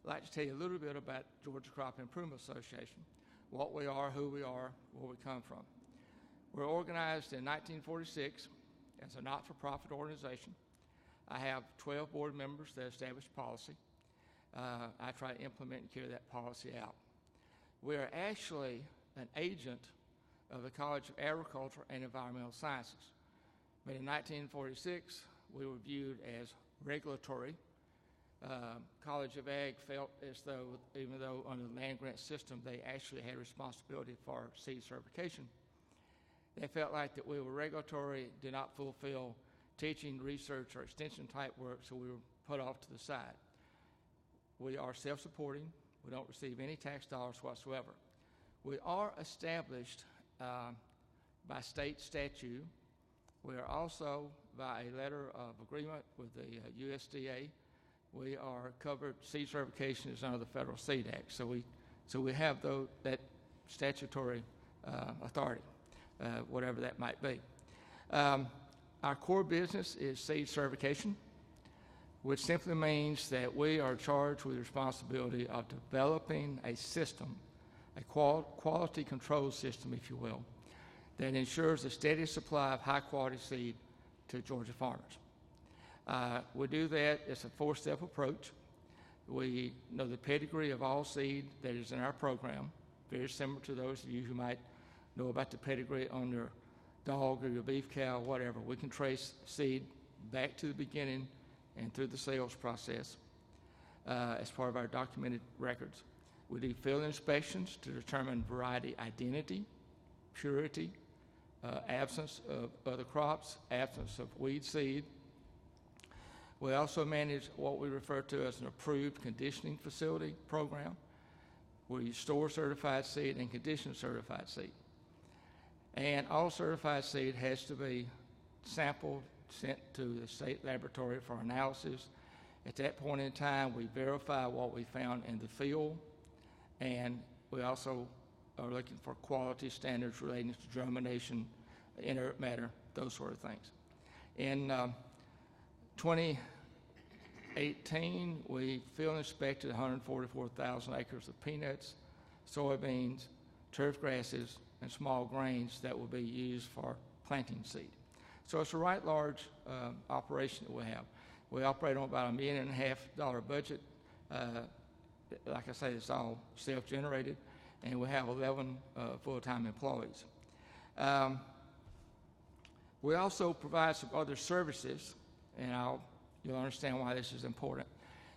like to tell you a little bit about Georgia Crop Improvement Association, what we are, who we are, where we come from. We're organized in 1946 as a not-for-profit organization. I have 12 board members that establish policy. I try to implement and carry that policy out. We are actually an agent of the College of Agriculture and Environmental Sciences. But in 1946, we were viewed as regulatory. College of Ag felt as though, even though under the land grant system, they actually had responsibility for seed certification, they felt like that we were regulatory, did not fulfill teaching, research, or extension type work, so we were put off to the side. We are self-supporting. We don't receive any tax dollars whatsoever. We are established by state statute. We are also, by a letter of agreement with the USDA, we are covered. Seed certification is under the Federal Seed Act, so we have that statutory authority, whatever that might be. Our core business is seed certification, which simply means that we are charged with the responsibility of developing a system, a quality control system, if you will, that ensures a steady supply of high-quality seed to Georgia farmers. We do that. It's a four-step approach. We know the pedigree of all seed that is in our program, very similar to those of you who might know about the pedigree on your dog or your beef cow, whatever. We can trace seed back to the beginning and through the sales process as part of our documented records. We do field inspections to determine variety identity, purity, absence of other crops, absence of weed seed. We also manage what we refer to as an approved conditioning facility program, where you store certified seed and condition certified seed. And all certified seed has to be sampled, sent to the state laboratory for analysis. At that point in time, we verify what we found in the field, and we also are looking for quality standards relating to germination, inert matter, those sort of things. In 2018, we field inspected 144,000 acres of peanuts, soybeans, turf grasses, and small grains that will be used for planting seed. So it's a right large operation that we have. We operate on about $1.5 million budget. Like I say, it's all self-generated, and we have 11 full-time employees. We also provide some other services, and you'll understand why this is important.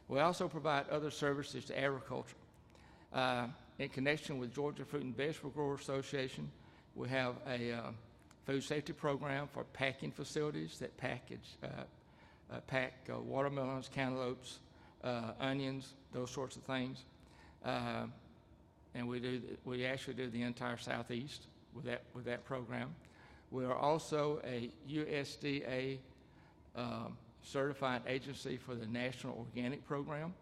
We also provide other services to agriculture. In connection with Georgia Fruit and Vegetable Growers Association, we have a food safety program for packing facilities that pack watermelons, cantaloupes, onions, those sorts of things. And we actually do the entire Southeast with that program. We are also a USDA certified agency for the National Organic Program,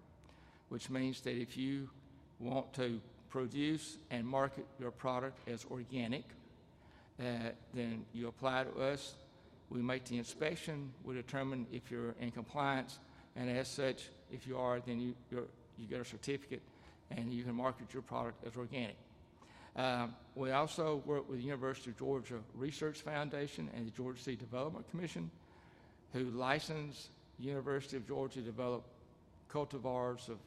which means that if you want to produce and market your product as organic, then you apply to us. We make the inspection. We determine if you're in compliance, and as such, if you are, then you get a certificate, and you can market your product as organic. We also work with the University of Georgia Research Foundation and the Georgia Seed Development Commission, who license University of Georgia to develop cultivars of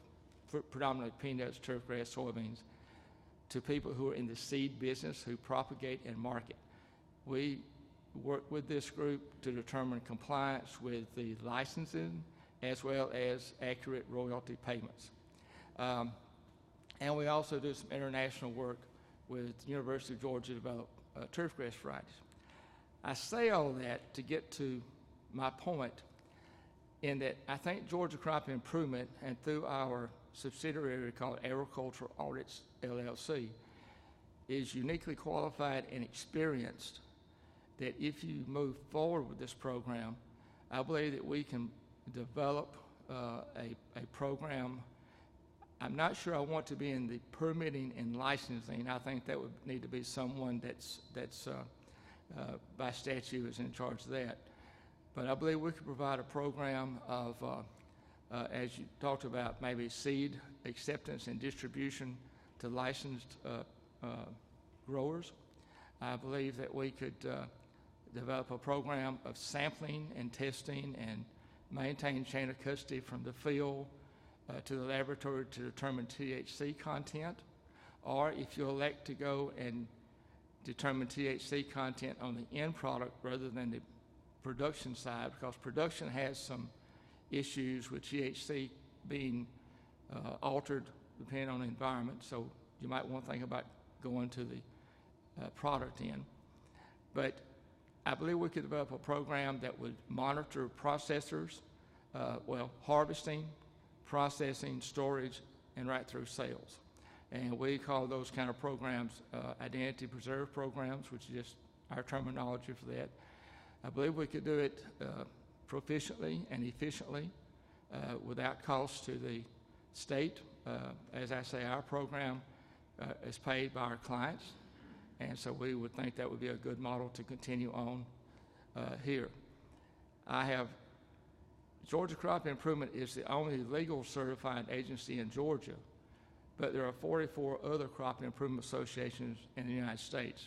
predominantly peanuts, turfgrass, soybeans to people who are in the seed business who propagate and market. We work with this group to determine compliance with the licensing as well as accurate royalty payments. And we also do some international work with the University of Georgia to develop turfgrass varieties. I say all that to get to my point in that I think Georgia Crop Improvement, and through our subsidiary called Agricultural Audits LLC, is uniquely qualified and experienced that if you move forward with this program, I believe that we can develop a program. I'm not sure I want to be in the permitting and licensing. I think that would need to be someone that's by statute is in charge of that. But I believe we could provide a program of, as you talked about, maybe seed acceptance and distribution to licensed growers. I believe that we could develop a program of sampling and testing and maintain chain of custody from the field to the laboratory to determine THC content, or if you elect to go and determine THC content on the end product rather than the production side, because production has some issues with THC being altered depending on the environment, so you might want to think about going to the product end. But I believe we could develop a program that would monitor processors, harvesting, processing, storage, and right through sales. And we call those kind of programs identity preserve programs, which is just our terminology for that. I believe we could do it proficiently and efficiently without cost to the state. As I say, our program is paid by our clients, and so we would think that would be a good model to continue on here. Georgia Crop Improvement is the only legal certifying agency in Georgia, but there are 44 other crop improvement associations in the United States.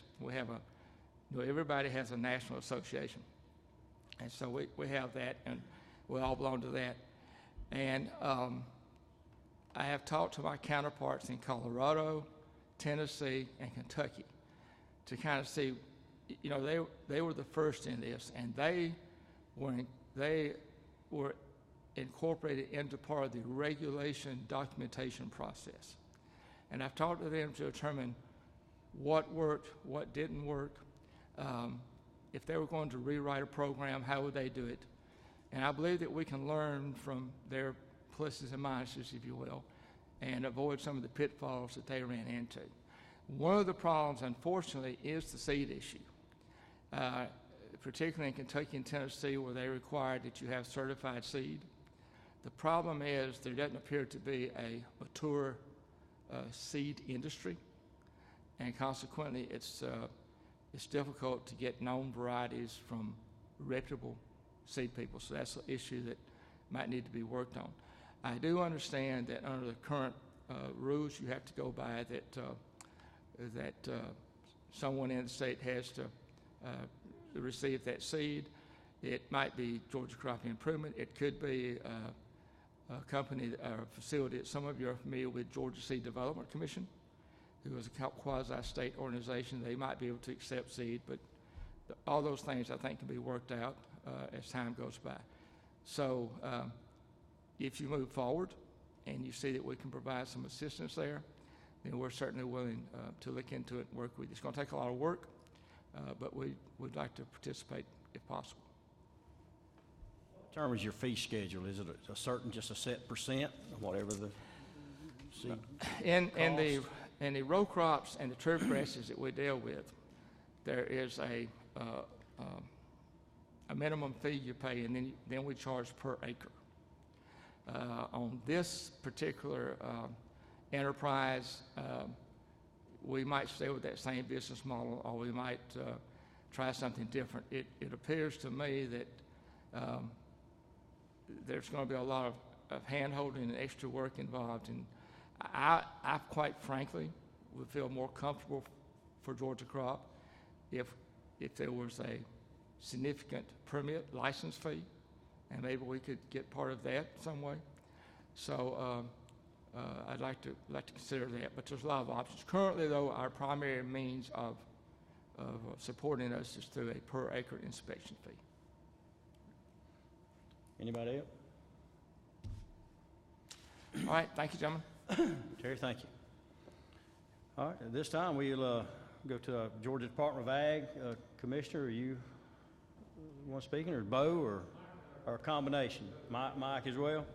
Everybody has a national association, and so we have that, and we all belong to that. And I have talked to my counterparts in Colorado, Tennessee, and Kentucky to kind of see, they were the first in this, and they were incorporated into part of the regulation documentation process. And I've talked to them to determine what worked, what didn't work. If they were going to rewrite a program, how would they do it? And I believe that we can learn from their pluses and minuses, if you will, and avoid some of the pitfalls that they ran into. One of the problems, unfortunately, is the seed issue, particularly in Kentucky and Tennessee, where they require that you have certified seed. The problem is there doesn't appear to be a mature seed industry, and consequently, it's difficult to get known varieties from reputable seed people. So that's an issue that might need to be worked on. I do understand that under the current rules you have to go by that someone in the state has to receive that seed. It might be Georgia Crop Improvement. It could be a company or a facility that some of you are familiar with, Georgia Seed Development Commission, who is a quasi-state organization. They might be able to accept seed, but all those things I think can be worked out as time goes by. So if you move forward and you see that we can provide some assistance there, then we're certainly willing to look into it and work with you. It's going to take a lot of work, but we would like to participate if possible. In terms of your fee schedule, is it a certain, just a set percent, whatever the seed In the row crops and the turf grasses that we deal with, there is a minimum fee you pay, and then we charge per acre. On this particular enterprise, we might stay with that same business model, or we might try something different. It appears to me that there's going to be a lot of hand-holding and extra work involved in I quite frankly would feel more comfortable for Georgia Crop if there was a significant permit license fee, and maybe we could get part of that some way. So I'd like to consider that, but there's a lot of options. Currently, though, our primary means of supporting us is through a per acre inspection fee. Anybody else? All right, thank you, gentlemen. Terry, thank you. All right, at this time, we'll go to Georgia Department of Ag. Commissioner, are you want speaking, or Bo, or a combination? Mike as well?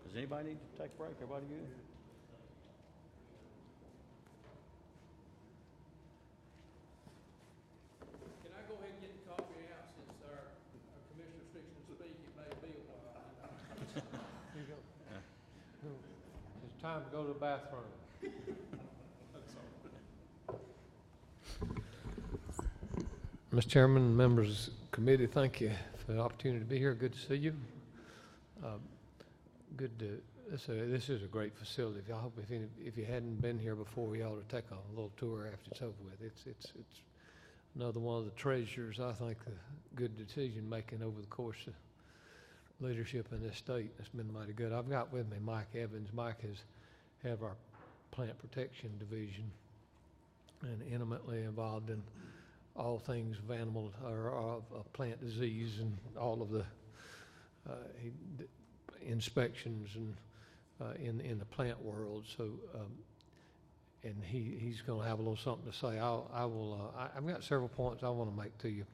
Does anybody need to take a break? Everybody good? Can I go ahead and get the coffee out since our commissioner's fixing to speak? It may be a while. Here you go. It's time to go to the bathroom. Mr. Chairman, members of the committee, thank you for the opportunity to be here. Good to see you. This is a great facility. I hope if you hadn't been here before, you ought to take a little tour after it's over with. It's another one of the treasures, I think, of good decision making over the course of leadership in this state. It's been mighty good. I've got with me Mike Evans. Mike has had our plant protection division and intimately involved in all things of animal or of plant disease and all of the inspections and in the plant world. So, and he's going to have a little something to say. I've got several points I want to make to you,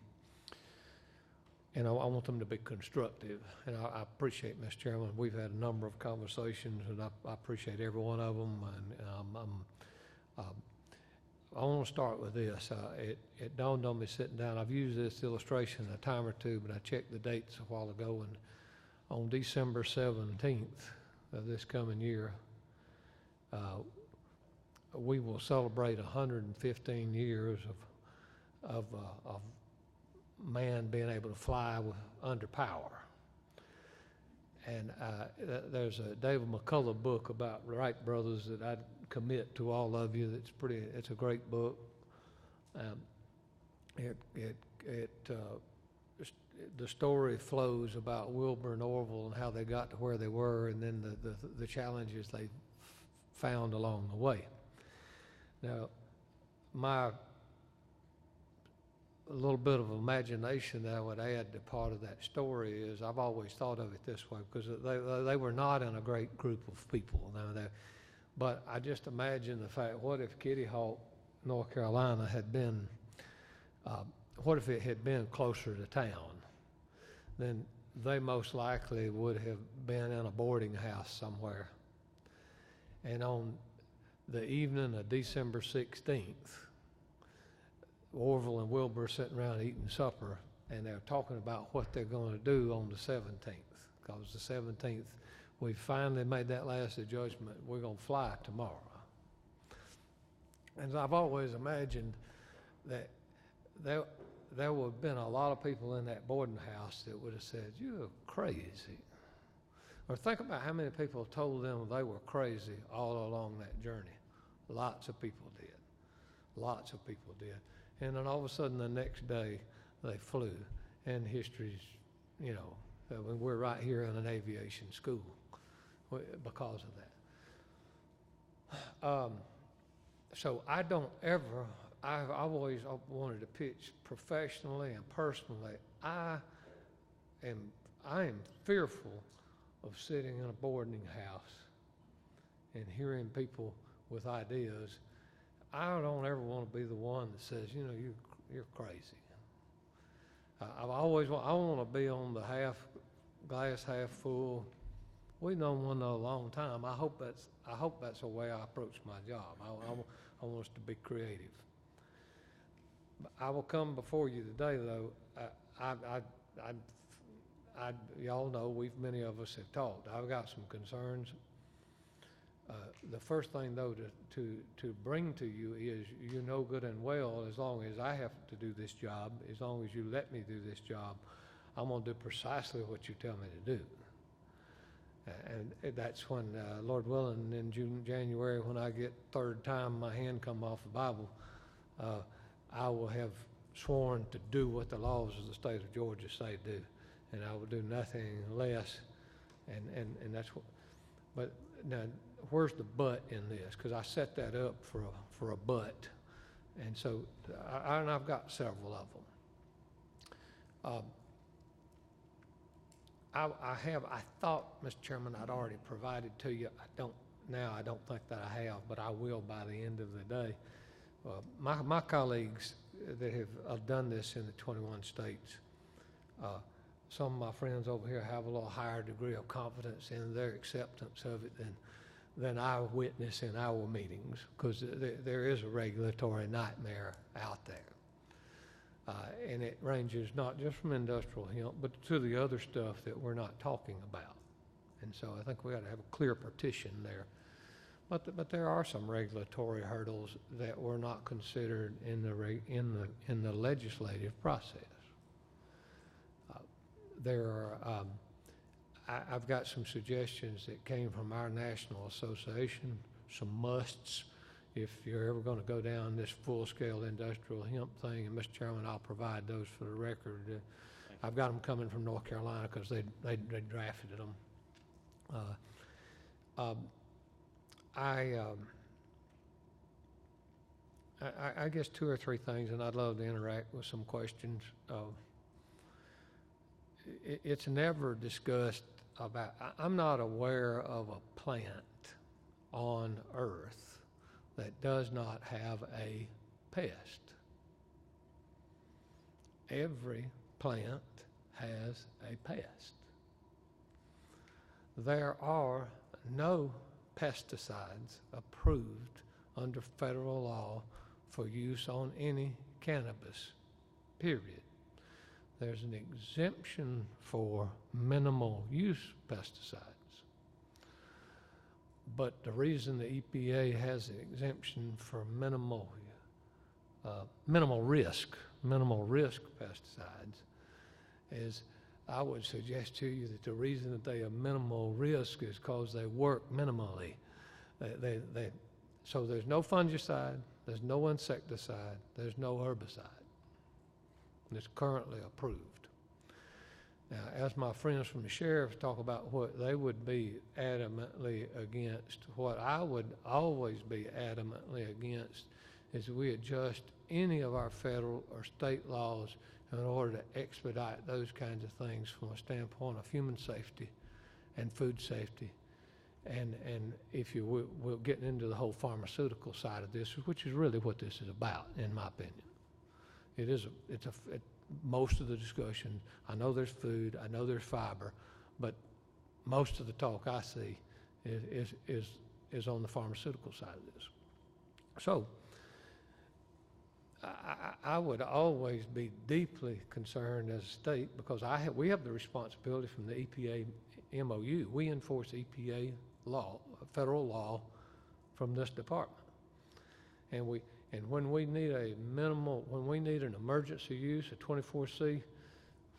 and I want them to be constructive. And I appreciate, Mr. Chairman, we've had a number of conversations, and I appreciate every one of them. And I want to start with this. It dawned on me sitting down. I've used this illustration a time or two, but I checked the dates a while ago, and on December 17th of this coming year, we will celebrate 115 years of man being able to fly under power. And there's a David McCullough book about Wright brothers that I'd commit to all of you. It's a great book. The story flows about Wilbur and Orville and how they got to where they were, and then the challenges they found along the way. Now, a little bit of imagination that I would add to part of that story is I've always thought of it this way, because they were not in a great group of people. But I just imagine the fact, what if Kitty Hawk, North Carolina had been, what if it had been closer to town? Then they most likely would have been in a boarding house somewhere. And on the evening of December 16th, Orville and Wilbur are sitting around eating supper, and they're talking about what they're going to do on the 17th. Because the 17th, we finally made that last judgment. We're going to fly tomorrow. And I've always imagined that there would have been a lot of people in that boarding house that would have said, "You're crazy." Or think about how many people told them they were crazy all along that journey. Lots of people did. Lots of people did. And then all of a sudden the next day they flew. And history's, we're right here in an aviation school because of that. So I've always wanted to pitch professionally and personally. I am fearful of sitting in a boarding house and hearing people with ideas. I don't ever want to be the one that says, you're crazy. I want to be on the glass half full. We've known one another a long time. I hope that's the way I approach my job. I want us to be creative. I will come before you today, though. Y'all know many of us have talked. I've got some concerns. The first thing, though, to bring to you is, good and well, as long as I have to do this job, as long as you let me do this job, I'm gonna do precisely what you tell me to do. And that's when, Lord willing, in January, when I get third time my hand come off the Bible, I will have sworn to do what the laws of the state of Georgia say do, and I will do nothing less, and that's what, but now, where's the but in this? Because I set that up for a but, and so, and I've got several of them. I thought, Mr. Chairman, I'd already provided to you. I don't think that I have, but I will by the end of the day. My colleagues that have done this in the 21 states, some of my friends over here have a little higher degree of confidence in their acceptance of it than I witness in our meetings, because there is a regulatory nightmare out there. And it ranges not just from industrial hemp, but to the other stuff that we're not talking about. And so I think we got to have a clear partition there. But there are some regulatory hurdles that were not considered in the legislative process. I've got some suggestions that came from our national association, some musts. If you're ever going to go down this full-scale industrial hemp thing, and Mr. Chairman, I'll provide those for the record. I've got them coming from North Carolina because they drafted them. I guess 2 or 3 things, and I'd love to interact with some questions. It's never discussed about, I'm not aware of a plant on Earth that does not have a pest. Every plant has a pest. There are no pesticides approved under federal law for use on any cannabis, period. There's an exemption for minimal use pesticides. But the reason the EPA has an exemption for minimal risk pesticides is, I would suggest to you that the reason that they are minimal risk is because they work minimally. So there's no fungicide, there's no insecticide, there's no herbicide that's currently approved. Now, as my friends from the sheriffs talk about what they would be adamantly against, what I would always be adamantly against is we adjust any of our federal or state laws in order to expedite those kinds of things from a standpoint of human safety and food safety. And if you will, we're getting into the whole pharmaceutical side of this, which is really what this is about, in my opinion. Most of the discussion, I know there's food, I know there's fiber, but most of the talk I see is on the pharmaceutical side of this. So I would always be deeply concerned as a state, because we have the responsibility from the EPA MOU. We enforce EPA law, federal law, from this department, and when we need an emergency use, a 24C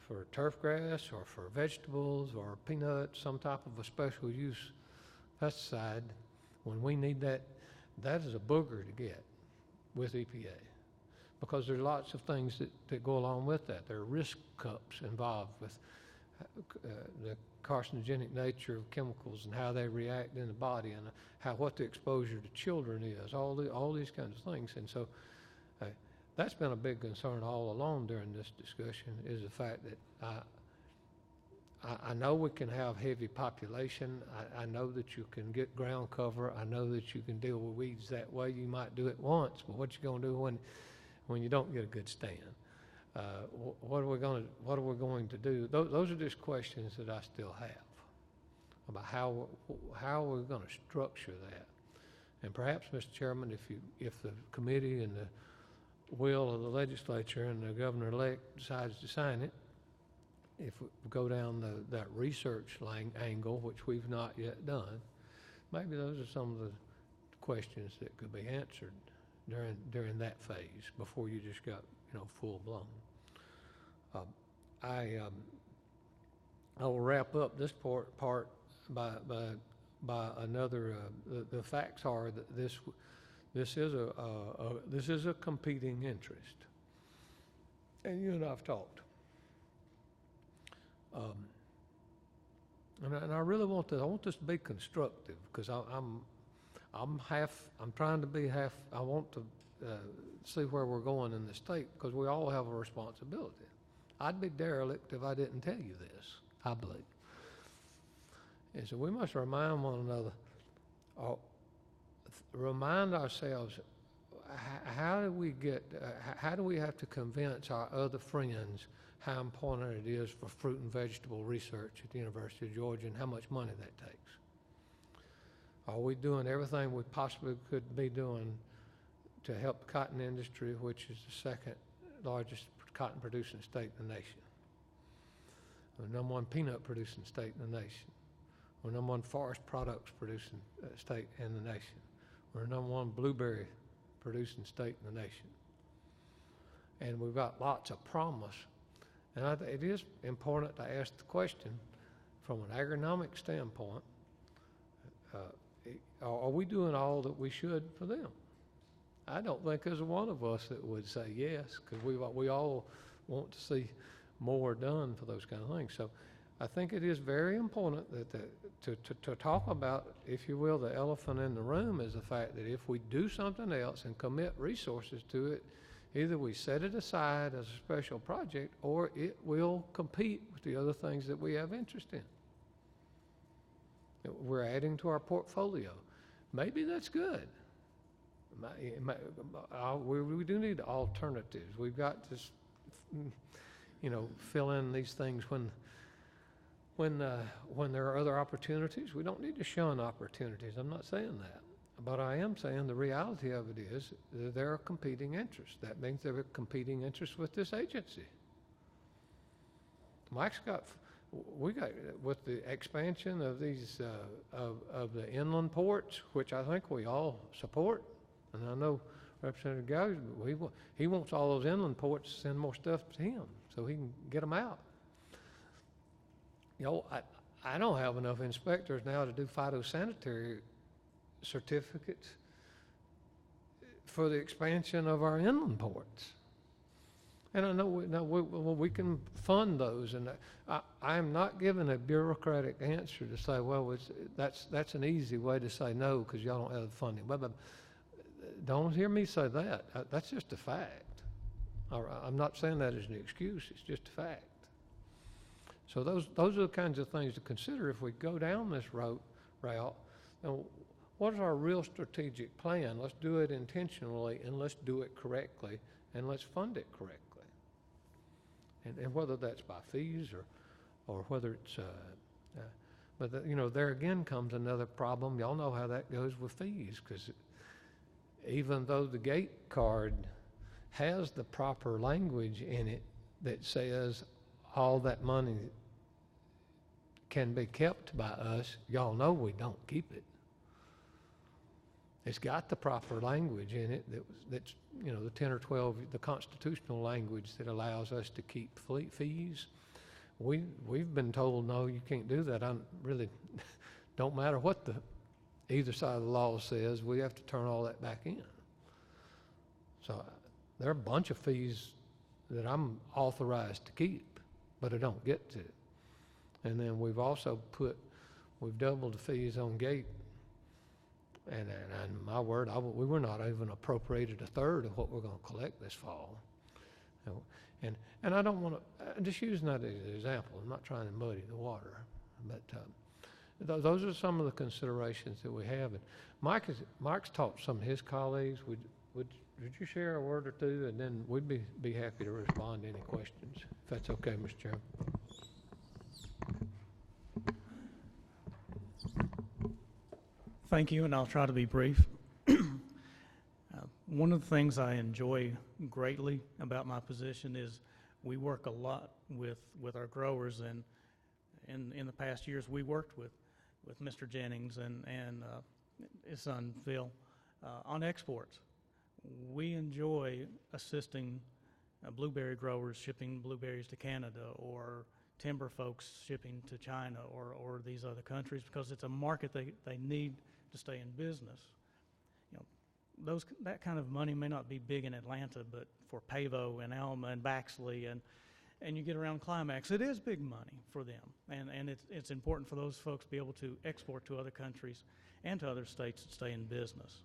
for turf grass or for vegetables or peanuts, some type of a special use pesticide, when we need that, that is a booger to get with EPA, because there are lots of things that go along with that. There are risk cups involved with the carcinogenic nature of chemicals and how they react in the body, and what the exposure to children is, all these kinds of things. And so that's been a big concern all along during this discussion, is the fact that I know we can have heavy population. I know that you can get ground cover. I know that you can deal with weeds that way. You might do it once, but what you going to do when you don't get a good stand? What are we going to do? Those are just questions that I still have about how we're going to structure that. And perhaps, Mr. Chairman, if the committee and the will of the legislature and the governor-elect decides to sign it, if we go down that research angle, which we've not yet done, maybe those are some of the questions that could be answered during that phase before you just got full blown. I will wrap up this part by another, the facts are that this is a competing interest. And you and I have talked. And I really want this to be constructive, because I'm trying to be half, I want to see where we're going in the state, because we all have a responsibility. I'd be derelict if I didn't tell you this, I believe. And so we must remind one another, remind ourselves, how do we have to convince our other friends how important it is for fruit and vegetable research at the University of Georgia, and how much money that takes? Are we doing everything we possibly could be doing to help the cotton industry, which is the second largest cotton producing state in the nation? We're the #1 peanut producing state in the nation. We're the #1 forest products producing state in the nation. We're the #1 blueberry producing state in the nation. And we've got lots of promise. And it is important to ask the question from an agronomic standpoint, are we doing all that we should for them? I don't think there's one of us that would say yes, because we all want to see more done for those kind of things. So I think it is very important that to talk about, if you will, the elephant in the room, is the fact that if we do something else and commit resources to it, either we set it aside as a special project, or it will compete with the other things that we have interest in. We're adding to our portfolio. Maybe that's good. We do need alternatives. We've got to, fill in these things when there are other opportunities. We don't need to shun opportunities. I'm not saying that. But I am saying the reality of it is that there are competing interests. That means there are competing interests with this agency. We got, with the expansion of these, of the inland ports, which I think we all support, and I know Representative Gallagher, he wants all those inland ports to send more stuff to him so he can get them out. I don't have enough inspectors now to do phytosanitary certificates for the expansion of our inland ports. And I know we can fund those, and I am not giving a bureaucratic answer to say, well, that's an easy way to say no because y'all don't have the funding. But don't hear me say that. That's just a fact. I'm not saying that as an excuse. It's just a fact. So those are the kinds of things to consider if we go down this route. Now, what is our real strategic plan? Let's do it intentionally, and let's do it correctly, and let's fund it correctly. And whether that's by fees or whether it's, there again comes another problem. Y'all know how that goes with fees, because even though the gate card has the proper language in it that says all that money can be kept by us, y'all know we don't keep it. It's got the proper language in it that's the 10 or 12, the constitutional language that allows us to keep fees. We've been told, no, you can't do that. I really don't matter what either side of the law says, we have to turn all that back in. So there are a bunch of fees that I'm authorized to keep, but I don't get to. And then we've also we've doubled the fees on gate. And my word, we were not even appropriated a third of what we're going to collect this fall. And I don't want to, just using that as an example, I'm not trying to muddy the water, but those are some of the considerations that we have. And Mike's taught some of his colleagues. Would you share a word or two, and then we'd be happy to respond to any questions, if that's okay, Mr. Chairman. Thank you, and I'll try to be brief. One of the things I enjoy greatly about my position is we work a lot with our growers, and in the past years we worked with Mr. Jennings and his son Phil on exports. We enjoy assisting blueberry growers shipping blueberries to Canada or timber folks shipping to China or these other countries, because it's a market they need to stay in business. You know, that kind of money may not be big in Atlanta, but for Pavo and Alma and Baxley and you get around Climax, it is big money for them. And it's important for those folks to be able to export to other countries and to other states to stay in business.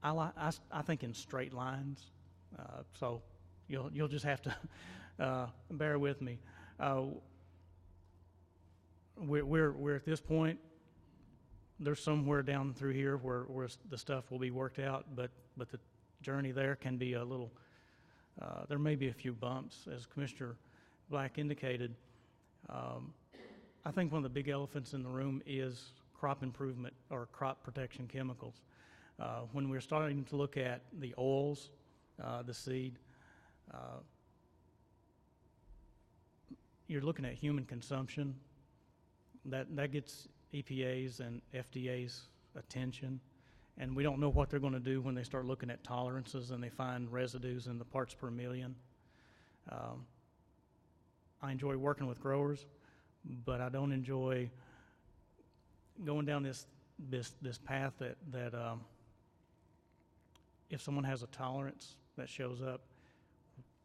I think in straight lines, so you'll just have to bear with me. We're at this point. There's somewhere down through here where the stuff will be worked out, but the journey there can be a little. There may be a few bumps, as Commissioner Black indicated. I think one of the big elephants in the room is crop improvement or crop protection chemicals. When we're starting to look at the oils, the seed, you're looking at human consumption. That gets EPA's and FDA's attention. And we don't know what they're going to do when they start looking at tolerances and they find residues in the parts per million. I enjoy working with growers, but I don't enjoy going down this path that if someone has a tolerance that shows up,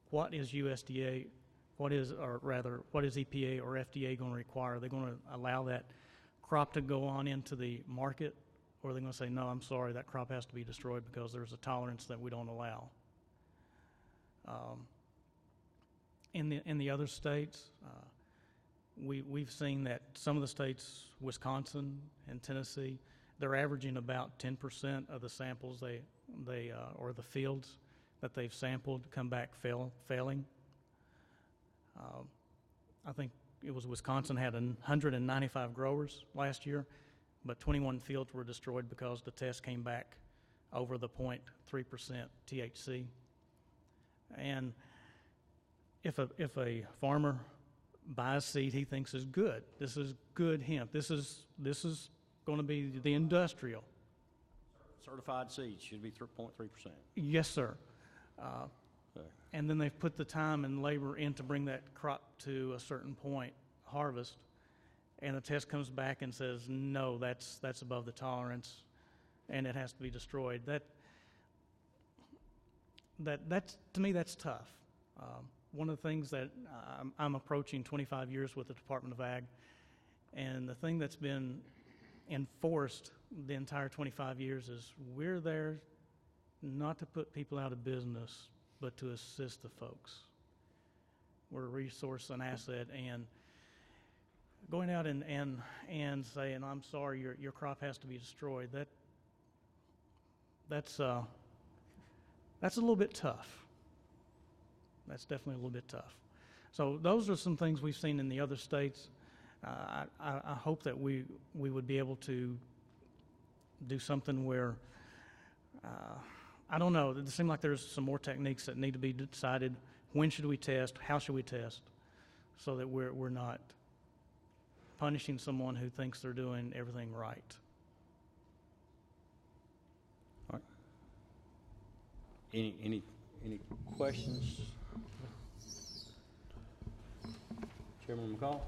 what is USDA, what is EPA or FDA going to require? Are they going to allow that crop to go on into the market? Or are they going to say, no, I'm sorry, that crop has to be destroyed because there's a tolerance that we don't allow? In the other states, we've seen that some of the states, Wisconsin and Tennessee, they're averaging about 10% of the samples or the fields that they've sampled come back failing. I think it was Wisconsin had 195 growers last year, but 21 fields were destroyed because the test came back over the 0.3% THC. And if a farmer buys seed he thinks is good, this is good hemp, this is going to be the industrial. Certified seeds should be 3.3%. Yes, sir. And then they've put the time and labor in to bring that crop to a certain point, harvest, and the test comes back and says, no, that's above the tolerance, and it has to be destroyed. That's to me, that's tough. One of the things that I'm approaching 25 years with the Department of Ag, and the thing that's been enforced the entire 25 years is we're there not to put people out of business, but to assist the folks. We're a resource, an asset, and going out and saying, I'm sorry, your crop has to be destroyed, that's a little bit tough. That's definitely a little bit tough. So those are some things we've seen in the other states. I hope that we would be able to do something where, I don't know, it seems like there's some more techniques that need to be decided. When should we test? How should we test? So that we're not punishing someone who thinks they're doing everything right. All right. Any questions? Chairman McCall?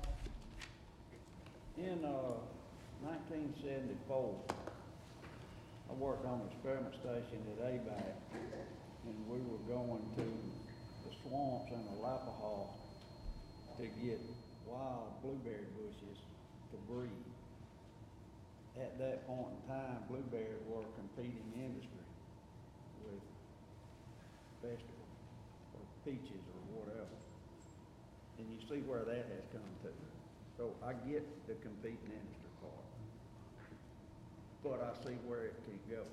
In 1974, I worked on an experiment station at ABAC, and we were going to the swamps in Alapaha to get wild blueberry bushes to breed. At that point in time, blueberries were a competing industry with vegetables or peaches or whatever. And you see where that has come to. So I get the competing industry part, but I see where it can go.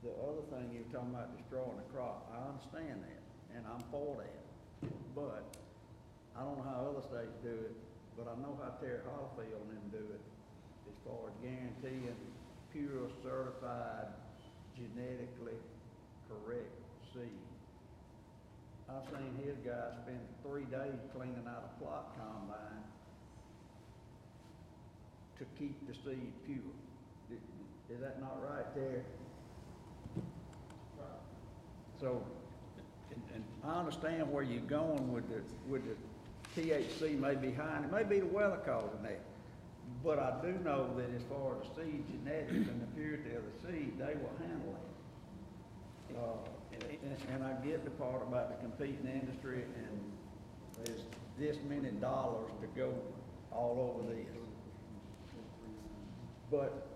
The other thing you're talking about destroying the crop, I understand that, and I'm for that. But I don't know how other states do it, but I know how Terry Hollifield and them do it as far as guaranteeing pure, certified, genetically correct seed. I've seen his guy spend 3 days cleaning out a plot combine to keep the seed pure. Is that not right, Terry? Right. So, and I understand where you're going with the THC may be high, and it may be the weather causing that. But I do know that as far as the seed genetics and the purity of the seed, they will handle it. And I get the part about the competing industry, and there's this many dollars to go all over this. But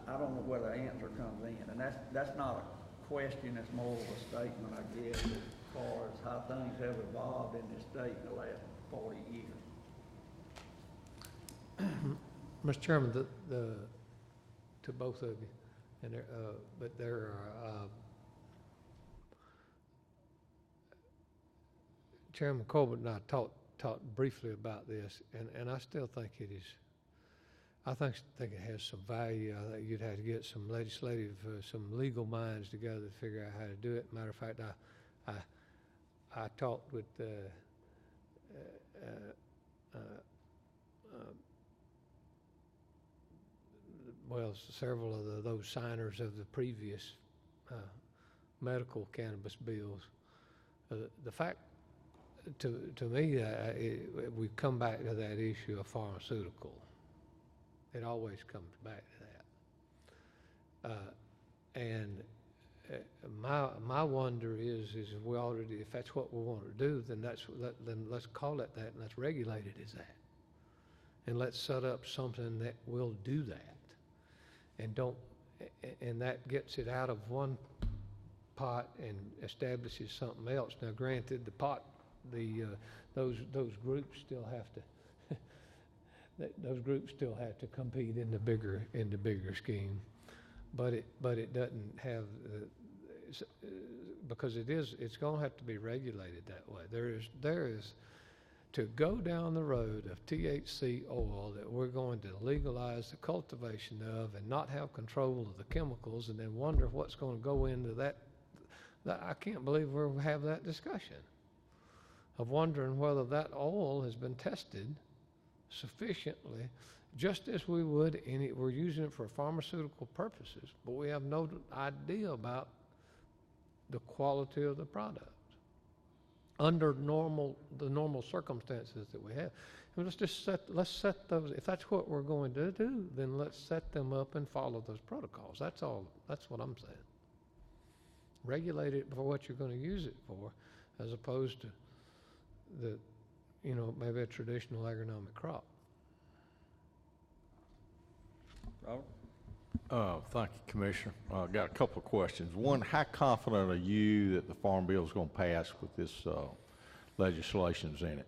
I don't know where the answer comes in, and that's not a question, it's more of a statement, I guess, as far as how things have evolved in this state in the last 40 years. Mr. Chairman, to both of you, and but there are, Chairman Colbert and I talked briefly about this, and I still think it is. I think it has some value. I think you'd have to get some legislative, some legal minds together to figure out how to do it. Matter of fact, I talked with several of those signers of the previous medical cannabis bills. The fact, to me, we come back to that issue of pharmaceutical. It always comes back to that. And my wonder is if we already, if that's what we want to do, then then let's call it that, and let's regulate it as that. And let's set up something that will do that. And that gets it out of one pot and establishes something else. Now, granted, those groups still have to those groups still have to compete in the bigger scheme, but it doesn't have because it's going to have to be regulated that way. There is to go down the road of THC oil that we're going to legalize the cultivation of and not have control of the chemicals, and then wonder what's going to go into that. I can't believe we'll have that discussion of wondering whether that oil has been tested sufficiently, just as we would we're using it for pharmaceutical purposes, but we have no idea about the quality of the product under the normal circumstances that we have. And let's set those, if that's what we're going to do, then let's set them up and follow those protocols. That's all. That's what I'm saying. Regulate it for what you're going to use it for, as opposed to maybe a traditional agronomic crop. Robert? Thank you, Commissioner. I've got a couple of questions. One, how confident are you that the Farm Bill is going to pass with this legislation's in it?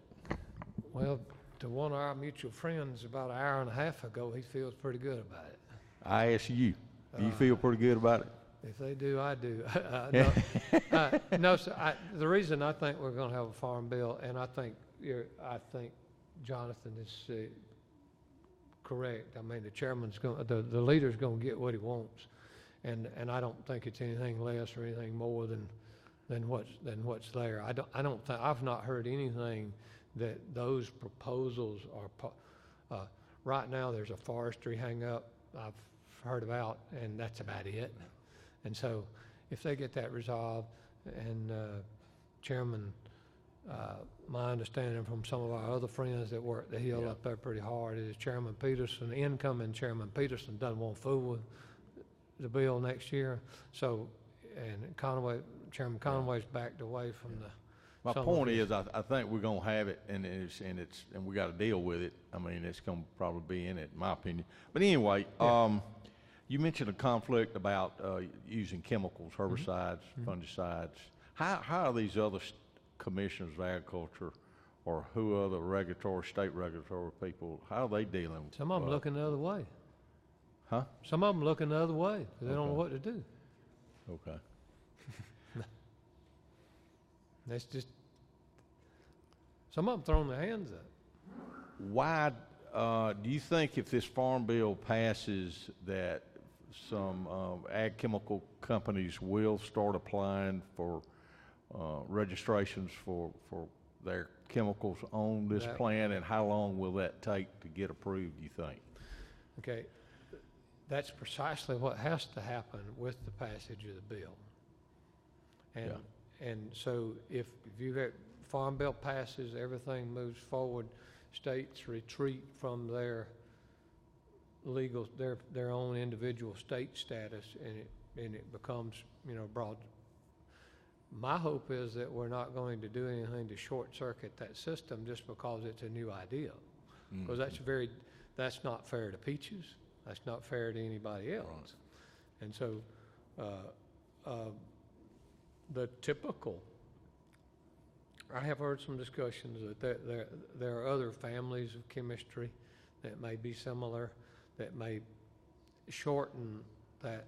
Well, to one of our mutual friends about an hour and a half ago, he feels pretty good about it. I ask you, do you feel pretty good about it? If they do, I do. No, sir, the reason I think we're going to have a farm bill, and I think Jonathan is correct. I mean, the chairman's going, the leader's going to get what he wants, and I don't think it's anything less or anything more than what's there. I've not heard anything that those proposals are. Right now, there's a forestry hang-up I've heard about, and that's about it. And so, if they get that resolved, and Chairman, my understanding from some of our other friends that work the Hill up there pretty hard is Chairman Peterson, incoming Chairman Peterson, doesn't want to fool with the bill next year. So, and Chairman Conway's backed away from the. My point is, I think we're going to have it, and we got to deal with it. I mean, it's going to probably be in it, in my opinion. But anyway, you mentioned a conflict about using chemicals, herbicides, fungicides. How are these other commissioners of agriculture, or who other state regulatory people, how are they dealing with Some of them looking the other way. Huh? Some of them looking the other way because they don't know what to do. Okay. That's just, some of them throwing their hands up. Why, do you think if this farm bill passes that some ag chemical companies will start applying for registrations for their chemicals on this plan, and how long will that take to get approved, you think? Okay, that's precisely what has to happen with the passage of the bill. And so if you have, Farm Bill passes, everything moves forward, states retreat from their legal, their own individual state status, and it becomes, you know, broad. My hope is that we're not going to do anything to short circuit that system just because it's a new idea. Because that's not fair to Peaches, that's not fair to anybody else. Right. And so, the typical, I have heard some discussions that there are other families of chemistry that may be similar, that may shorten that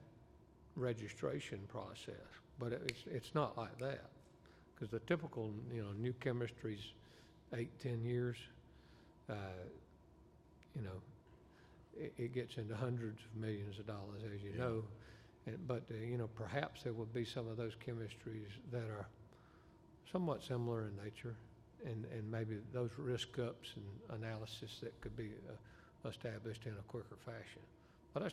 registration process, but it's not like that, because the typical, you know, new chemistry's 8-10 years. You know, it gets into hundreds of millions of dollars, as you know, but you know, perhaps there would be some of those chemistries that are somewhat similar in nature, and maybe those risk ups and analysis that could be established in a quicker fashion. But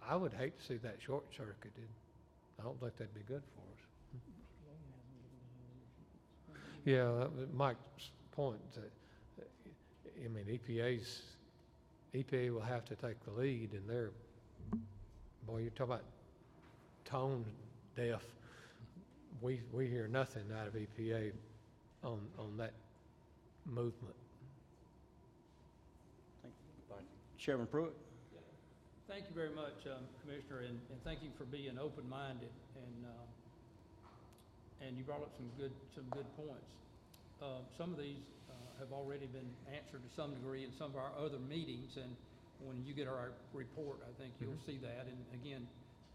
I would hate to see that short circuited. I don't think that'd be good for us. Yeah, that was Mike's point. That, I mean, EPA will have to take the lead, and they're, boy, you talk about tone deaf. We hear nothing out of EPA on that movement. Thank you. Chairman Pruitt. Thank you very much, Commissioner, and thank you for being open-minded, and you brought up some good points. Some of these have already been answered to some degree in some of our other meetings, and when you get our report, I think you'll see that. And again,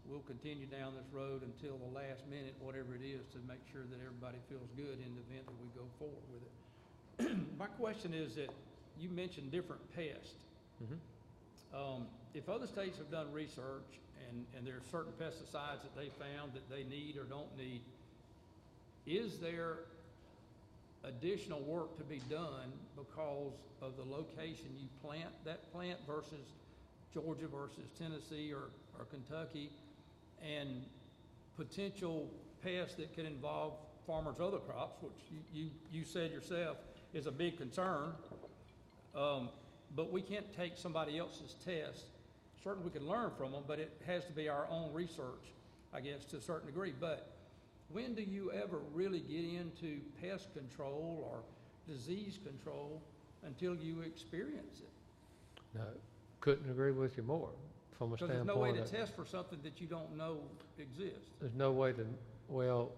we'll continue down this road until the last minute, whatever it is, to make sure that everybody feels good in the event that we go forward with it. My question is that you mentioned different pests. If other states have done research and there are certain pesticides that they found that they need or don't need, is there additional work to be done because of the location you plant that plant versus Georgia versus Tennessee or Kentucky, and potential pests that could involve farmers' other crops, which you said yourself is a big concern, but we can't take somebody else's test. Certainly we can learn from them, but it has to be our own research, I guess, to a certain degree. But when do you ever really get into pest control or disease control until you experience it? No, couldn't agree with you more from a standpoint. Because there's no way to test for something that you don't know exists. There's no way to, well,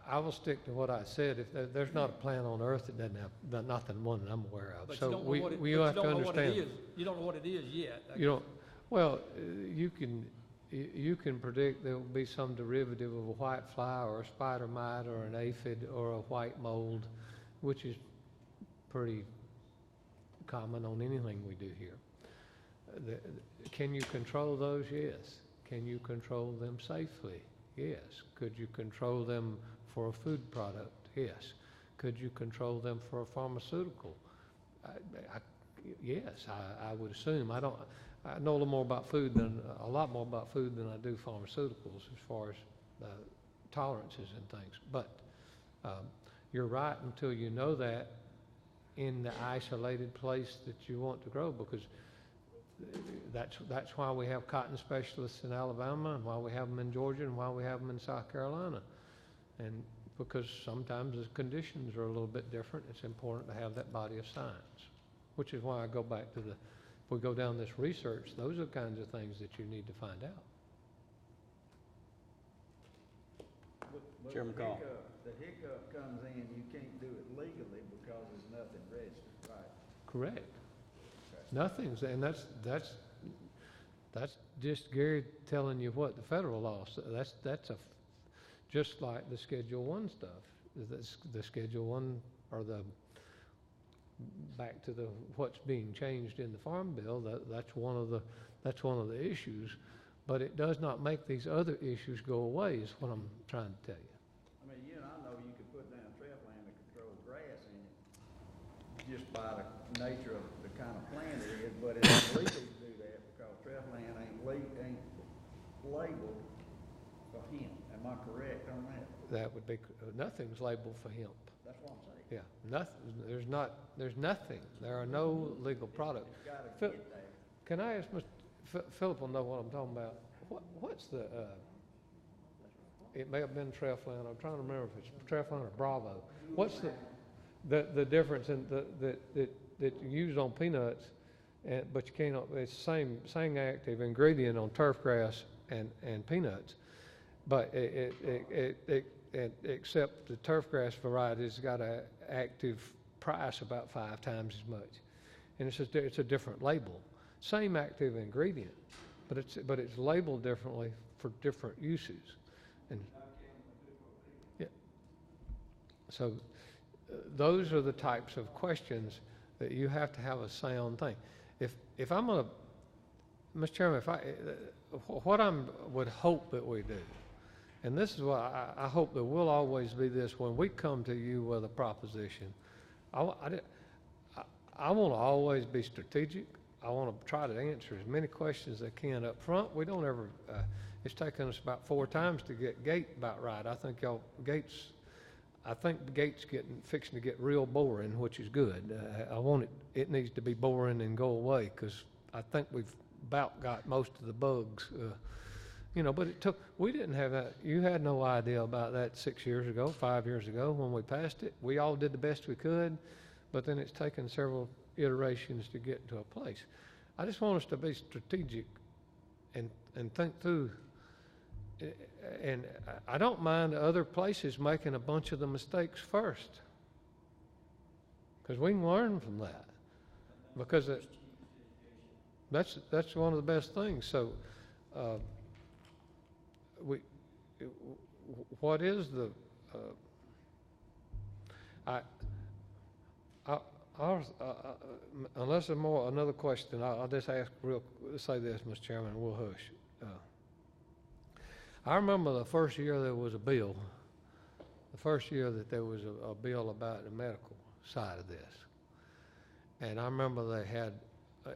I will stick to what I said. If there's not a plant on earth that doesn't have, not the one that I'm aware of. But so you don't know we have to understand. You don't know what it is yet. You don't. Well, you can predict there will be some derivative of a white fly or a spider mite or an aphid or a white mold, which is pretty common on anything we do here. Can you control those? Yes. Can you control them safely? Yes. Could you control them for a food product? Yes. Could you control them for a pharmaceutical? Yes, I would assume. I know a lot more about food than I do pharmaceuticals as far as tolerances and things. But you're right until you know that in the isolated place that you want to grow, because that's why we have cotton specialists in Alabama, and why we have them in Georgia, and why we have them in South Carolina. And because sometimes the conditions are a little bit different, it's important to have that body of science, which is why I go back to if we go down this research, those are the kinds of things that you need to find out. But Chairman Call. The hiccup comes in, you can't do it legally because there's nothing registered, right? Correct. Okay. Nothing's, and that's just Gary telling you what the federal law says. That's just like the Schedule 1 stuff. The Schedule 1 or back to what's being changed in the Farm Bill. That's one of the issues, but it does not make these other issues go away. Is what I'm trying to tell you. I mean, you and I know you could put down trailland to control grass in it just by the nature of the kind of plant it is, but it's illegal to do that because trailland ain't labeled for hemp. I Am I correct on that? That would be, nothing's labeled for hemp. That's what I'm saying. Yeah, nothing, there's nothing. There are no legal products. It's gotta Phil- get there. Can I ask Philip will know what I'm talking about. What's the, it may have been Trailflower, I'm trying to remember if it's Trailflower or Bravo. What's the difference in that you use on peanuts, but you can't, it's the same active ingredient on turf grass and peanuts, but except the turf grass variety's got an active price about 5 times as much, and it's a different label, same active ingredient, but it's labeled differently for different uses, and yeah. So those are the types of questions that you have to have a sound thing. If I'm gonna, Mr. Chairman, what I would hope that we do, and this is what I hope that we'll always be this when we come to you with a proposition. I want to always be strategic. I want to try to answer as many questions as I can up front. We don't ever. It's taken us about 4 times to get Gate about right. I think Gates fixing to get real boring, which is good. It needs to be boring and go away, because I think we've about got most of the bugs. But we didn't have that. You had no idea about that 6 years ago, 5 years ago when we passed it. We all did the best we could, but then it's taken several iterations to get to a place. I just want us to be strategic and think through. And I don't mind other places making a bunch of the mistakes first, because we can learn from that. Because that's one of the best things. So, what is the? Unless there's another question, I'll just say this, Mr. Chairman, and we'll hush. I remember the first year there was a bill, the first year that there was a bill about the medical side of this. And I remember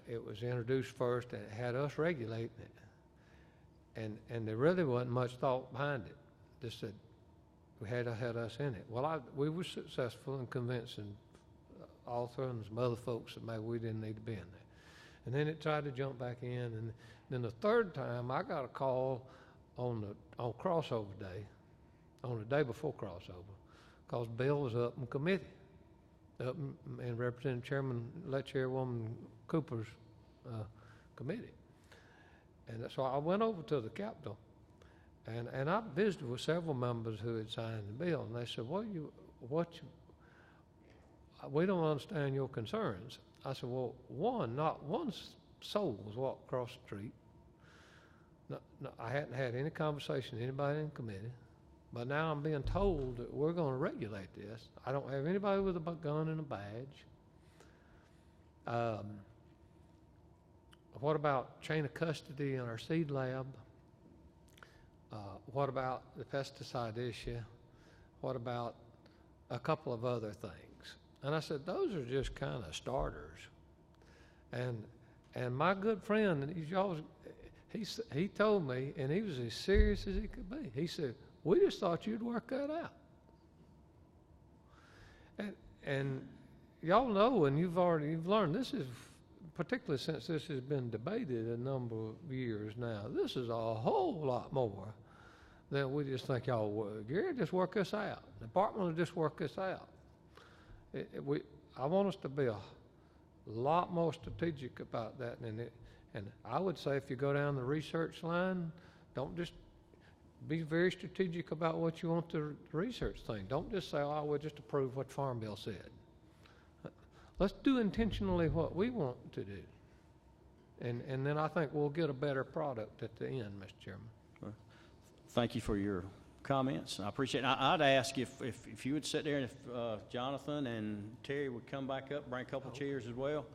it was introduced first, and it had us regulating it. And there really wasn't much thought behind it. Just that we had us in it. Well, we were successful in convincing Arthur and some other folks that maybe we didn't need to be in there. And then it tried to jump back in, and then the third time I got a call on crossover day, on the day before crossover, because Bill was up in committee, up in Representative Chairwoman Cooper's committee. And so I went over to the Capitol, and I visited with several members who had signed the bill, and they said, we don't understand your concerns. I said, well, not one soul was walked across the street. No, I hadn't had any conversation with anybody in committee, but now I'm being told that we're going to regulate this. I don't have anybody with a gun and a badge. What about chain of custody in our seed lab? What about the pesticide issue? What about a couple of other things? And I said, those are just kind of starters. And my good friend, he told me, and he was as serious as he could be. He said, we just thought you'd work that out. And y'all know, and you've learned, this is, particularly since this has been debated a number of years now, this is a whole lot more than we just think y'all would. Gary, just work this out. The department will just work this out. I want us to be a lot more strategic about that. And I would say if you go down the research line, don't just be very strategic about what you want the research thing. Don't just say, oh, we'll just approve what Farm Bill said. Let's do intentionally what we want to do. And then I think we'll get a better product at the end, Mr. Chairman. Thank you for your comments. I appreciate it. I'd ask if you would sit there, and if Jonathan and Terry would come back up, bring a couple chairs as well.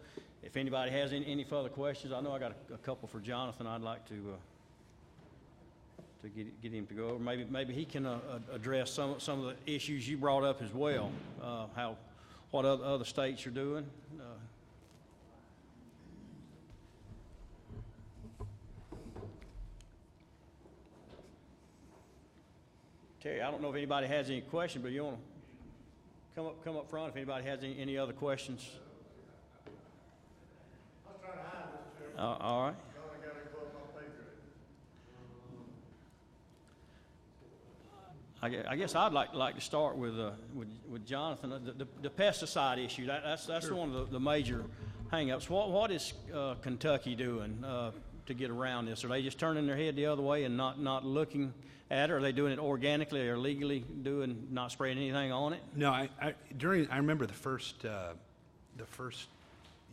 If anybody has any further questions, I know I got a couple for Jonathan I'd like to get him to go over. Maybe he can address some of the issues you brought up as well, what other states are doing. Terry, I don't know if anybody has any questions, but you want to come up front if anybody has any other questions. I was trying to hide, Mr. Chairman. All right. Y'all ain't got any above my pay grade. I guess I'd like to start with Jonathan. The pesticide issue, that's one of the major hangups. What is Kentucky doing to get around this? Are they just turning their head the other way and not looking at it? Are they doing it organically or legally not spraying anything on it? No, I remember the first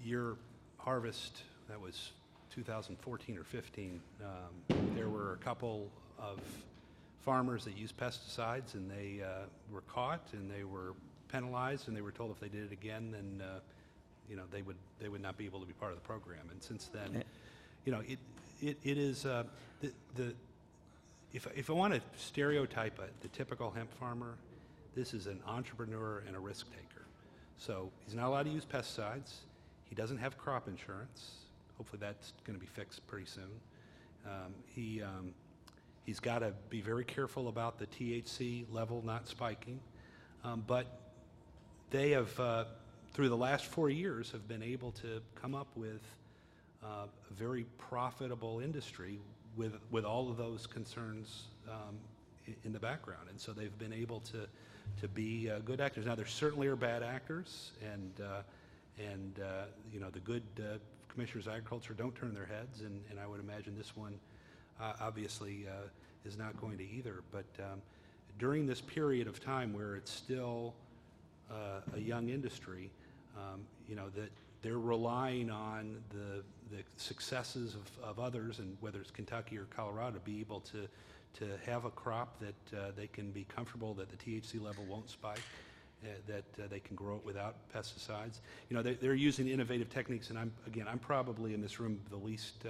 year harvest, that was 2014 or 15. There were a couple of farmers that used pesticides, and they were caught and they were penalized, and they were told if they did it again, then they would not be able to be part of the program. And since then, it is if I want to stereotype the typical hemp farmer, this is an entrepreneur and a risk taker. So he's not allowed to use pesticides. He doesn't have crop insurance. Hopefully that's going to be fixed pretty soon. He's got to be very careful about the THC level not spiking. But they have, through the last 4 years, have been able to come up with a very profitable industry with all of those concerns in the background. And so they've been able to be good actors. Now, there certainly are bad actors, and the good commissioners of agriculture don't turn their heads, and I would imagine this one obviously is not going to either. But during this period of time where it's still a young industry, that they're relying on the successes of others, and whether it's Kentucky or Colorado, to be able to have a crop that they can be comfortable that the THC level won't spike, that they can grow it without pesticides. They're using innovative techniques, and I'm probably in this room the least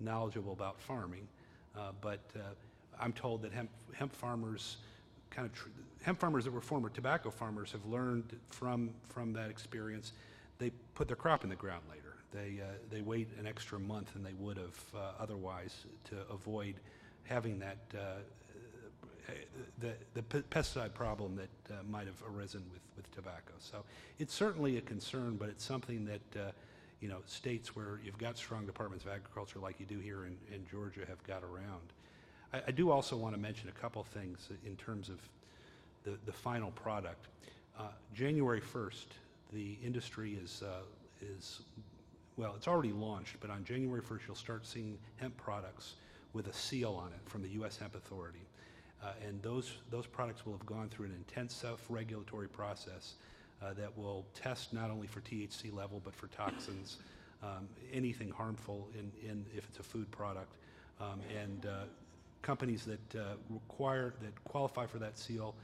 knowledgeable about farming, but I'm told that hemp farmers hemp farmers that were former tobacco farmers have learned from that experience. They put their crop in the ground later. They wait an extra month than they would have otherwise to avoid having that the pesticide problem that might have arisen with tobacco. So it's certainly a concern, but it's something that states where you've got strong departments of agriculture like you do here in Georgia have got around. I do also want to mention a couple things in terms of the final product. January 1st, the industry is well, it's already launched, but on January 1st, you'll start seeing hemp products with a seal on it from the U.S. Hemp Authority. And those products will have gone through an intense self-regulatory process that will test not only for THC level, but for toxins, anything harmful if it's a food product. And companies that qualify for that seal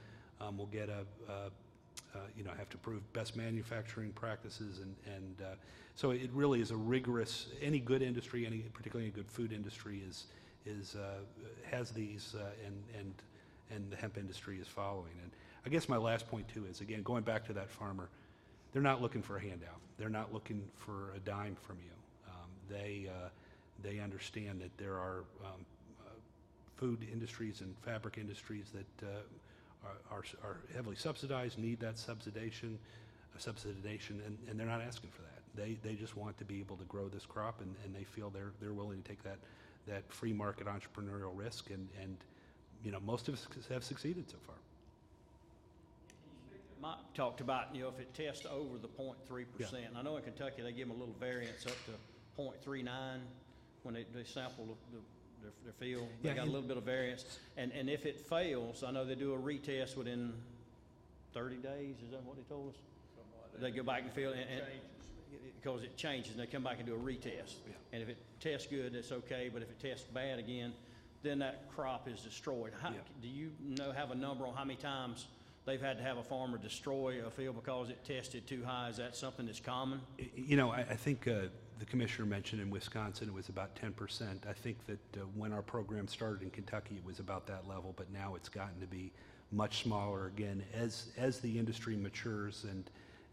will get have to prove best manufacturing practices, and so it really is a rigorous. Any good industry, particularly a good food industry, has these, and the hemp industry is following. And I guess my last point too is, again, going back to that farmer, they're not looking for a handout. They're not looking for a dime from you. They understand that there are food industries and fabric industries that are heavily subsidized, need that subsidization, and they're not asking for that. They just want to be able to grow this crop, and they feel they're willing to take that free market entrepreneurial risk, and most of us have succeeded so far. Mike talked about, if it tests over the 0.3%. Yeah. I know in Kentucky they give them a little variance up to 0.39 when they sample their field. They got a little bit of variance. And if it fails, I know they do a retest within 30 days. Is that what they told us? They go back and field because it changes, and they come back and do a retest. Yeah. And if it tests good, it's okay. But if it tests bad again, then that crop is destroyed. Do you have a number on how many times they've had to have a farmer destroy a field because it tested too high? Is that something that's common? I think the commissioner mentioned in Wisconsin it was about 10%. I think that when our program started in Kentucky, it was about that level, but now it's gotten to be much smaller. Again, as the industry matures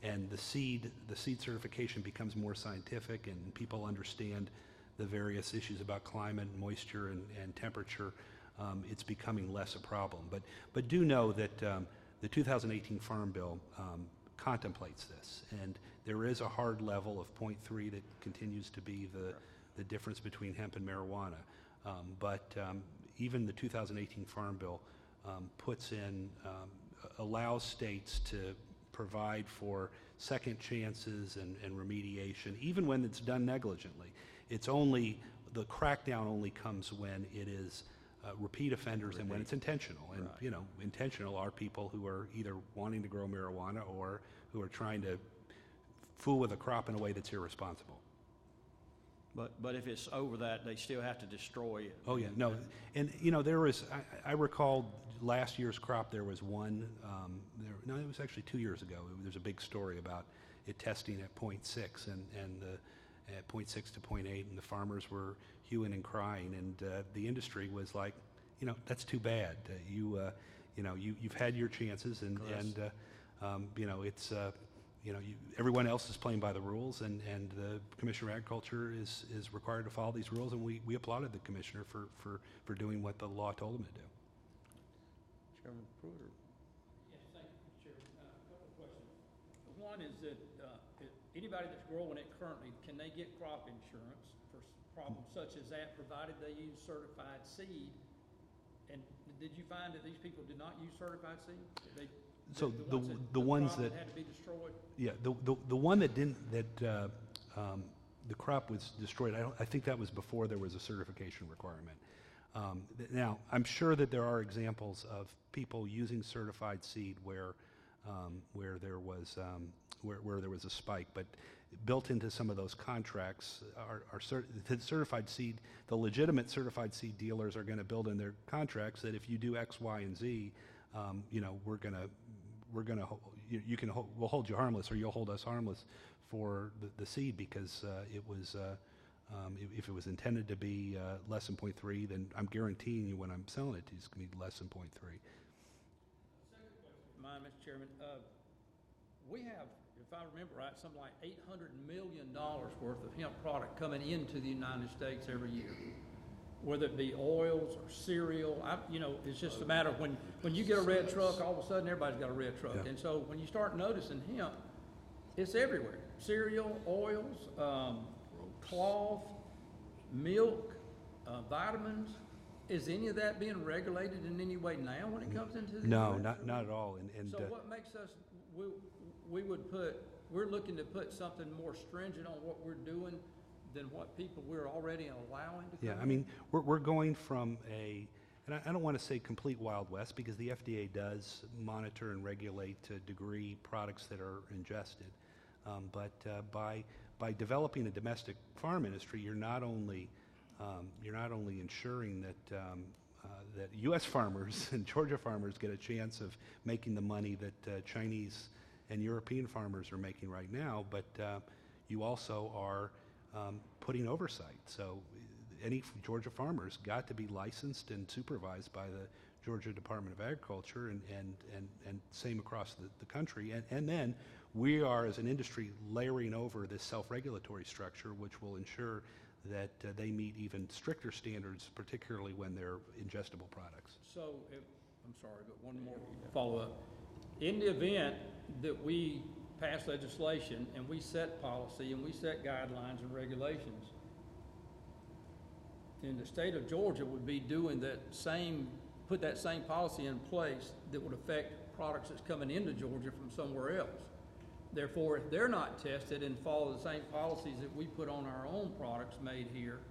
and the seed certification becomes more scientific and people understand the various issues about climate, moisture, and temperature, it's becoming less a problem. But do know that the 2018 Farm Bill contemplates this, and there is a hard level of 0.3 that continues to be the difference between hemp and marijuana. But even the 2018 Farm Bill allows states to provide for second chances and remediation, even when it's done negligently. The crackdown only comes when it is repeat offenders and when it's intentional. And, you know, intentional are people who are either wanting to grow marijuana or who are trying to fool with a crop in a way that's irresponsible. But if it's over that, they still have to destroy it. Oh, yeah, no. And, you know, I recall last year's crop, there was one, it was actually 2 years ago. There's a big story about it testing at 0.6 and at 0.6 to 0.8, and the farmers were hewing and crying, and the industry was like, you know, that's too bad. You've had your chances, and you know, it's everyone else is playing by the rules, and the Commissioner of Agriculture is required to follow these rules, and we applauded the commissioner for doing what the law told him to do. Chairman Pruitt? Yes, thank you, Chairman. A couple of questions. One is that anybody that's growing it currently, can they get crop insurance for problems such as that, provided they use certified seed? And did you find that these people did not use certified seed? So the ones that had to be destroyed? Yeah, the one that didn't, the crop was destroyed, I think that was before there was a certification requirement. Now, I'm sure that there are examples of people using certified seed where there was a spike, but built into some of those contracts are the certified seed. The legitimate certified seed dealers are going to build in their contracts that if you do X, Y, and Z, you know, we'll hold you harmless, or you'll hold us harmless for the seed, because if it was intended to be less than 0.3, then I'm guaranteeing you when I'm selling it, it's going to be less than 0.3. Second question, mine, Mr. Chairman. We have, if I remember right, something like $800 million worth of hemp product coming into the United States every year, whether it be oils or cereal. You know, it's just a matter of when you get a red truck, all of a sudden everybody's got a red truck. Yeah. And so when you start noticing hemp, it's everywhere. Cereal, oils, cloth, milk, vitamins. Is any of that being regulated in any way now when it comes into the No, not at all. And so what makes us, we're looking to put something more stringent on what we're doing than what people we're already allowing to come in? I mean, we're going from and I don't want to say complete Wild West, because the FDA does monitor and regulate to a degree products that are ingested. But by developing a domestic farm industry, you're not only ensuring that that U.S. farmers and Georgia farmers get a chance of making the money that Chinese and European farmers are making right now, but you also are putting oversight. So any Georgia farmers got to be licensed and supervised by the Georgia Department of Agriculture, and same across the country. And then we are, as an industry, layering over this self-regulatory structure, which will ensure that they meet even stricter standards, particularly when they're ingestible products. So, I'm sorry, but one more follow-up. In the event that we pass legislation and we set policy and we set guidelines and regulations, then the state of Georgia would be doing put that same policy in place that would affect products that's coming into Georgia from somewhere else. Therefore, if they're not tested and follow the same policies that we put on our own products made here,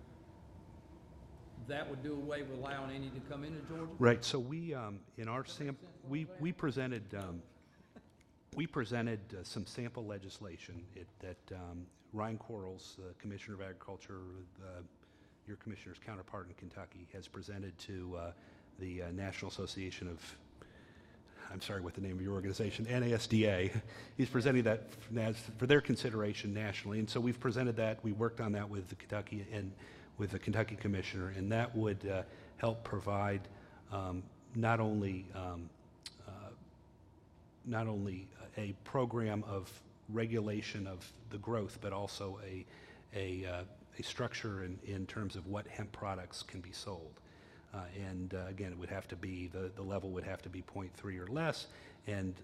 that would do away with allowing any to come into Georgia? Right. So we, in our we presented some sample legislation that Ryan Quarles, Commissioner of Agriculture, your commissioner's counterpart in Kentucky, has presented to the National Association of, I'm sorry what the name of your organization, NASDA. He's presenting that for their consideration nationally, and so we've presented that. We worked on that with the Kentucky Commissioner, and that would help provide not only a program of regulation of the growth, but also a structure in terms of what hemp products can be sold. Again, it would have to be, the level would have to be 0.3 or less. And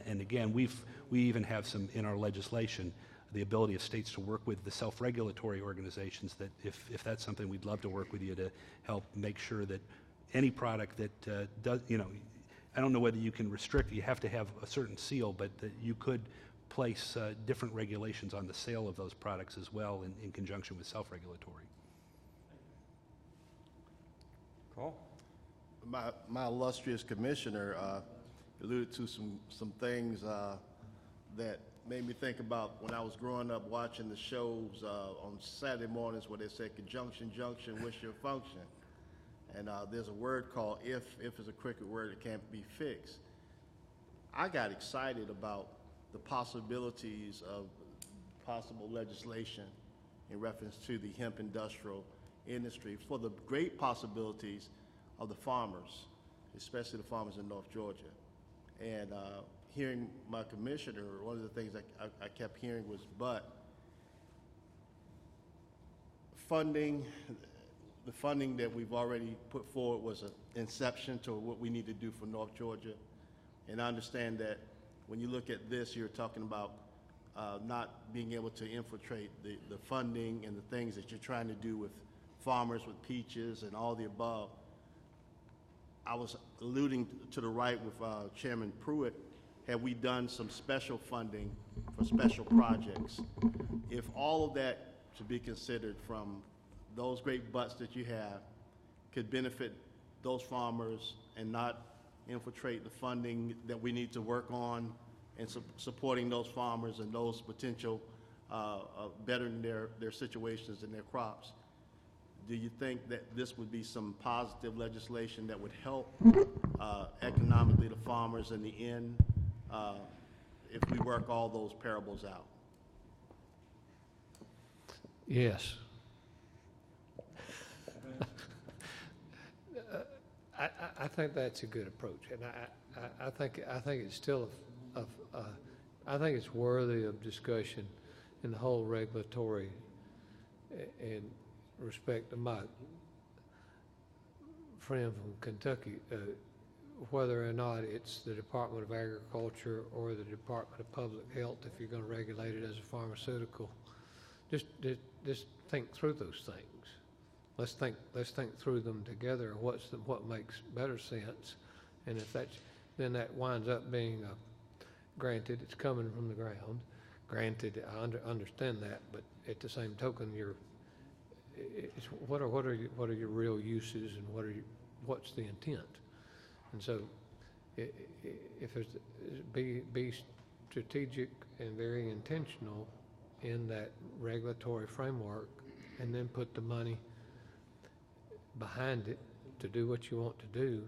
again, we even have some in our legislation, the ability of states to work with the self-regulatory organizations, that if that's something, we'd love to work with you to help make sure that any product that does, I don't know whether you can restrict, you have to have a certain seal, but that you could place different regulations on the sale of those products as well in conjunction with self-regulatory. Carl? My illustrious commissioner alluded to some things that made me think about when I was growing up watching the shows on Saturday mornings where they said, conjunction, junction, what's your function? And there's a word called if. If is a cricket word that can't be fixed. I got excited about the possibilities of possible legislation in reference to the hemp industrial industry for the great possibilities of the farmers, especially the farmers in North Georgia. And hearing my commissioner, one of the things I kept hearing was, but funding, the funding that we've already put forward was an inception to what we need to do for North Georgia. And I understand that when you look at this, you're talking about not being able to infiltrate the funding and the things that you're trying to do with farmers, with peaches and all the above. I was alluding to the right with Chairman Pruitt. Have we done some special funding for special projects? If all of that should be considered from those great butts that you have could benefit those farmers and not infiltrate the funding that we need to work on and supporting those farmers and those potential bettering their situations and their crops. Do you think that this would be some positive legislation that would help economically the farmers in the end if we work all those parables out? Yes. I think that's a good approach, and I think it's still I think it's worthy of discussion in the whole regulatory and respect to my friend from Kentucky, whether or not it's the Department of Agriculture or the Department of Public Health, if you're going to regulate it as a pharmaceutical, just think through those things. Let's think through them together. What makes better sense, and if then that winds up being granted, it's coming from the ground. Granted, I understand that, but at the same token, it's what are your real uses and what's the intent? And so, if it's be strategic and very intentional in that regulatory framework, and then put the money behind it to do what you want to do,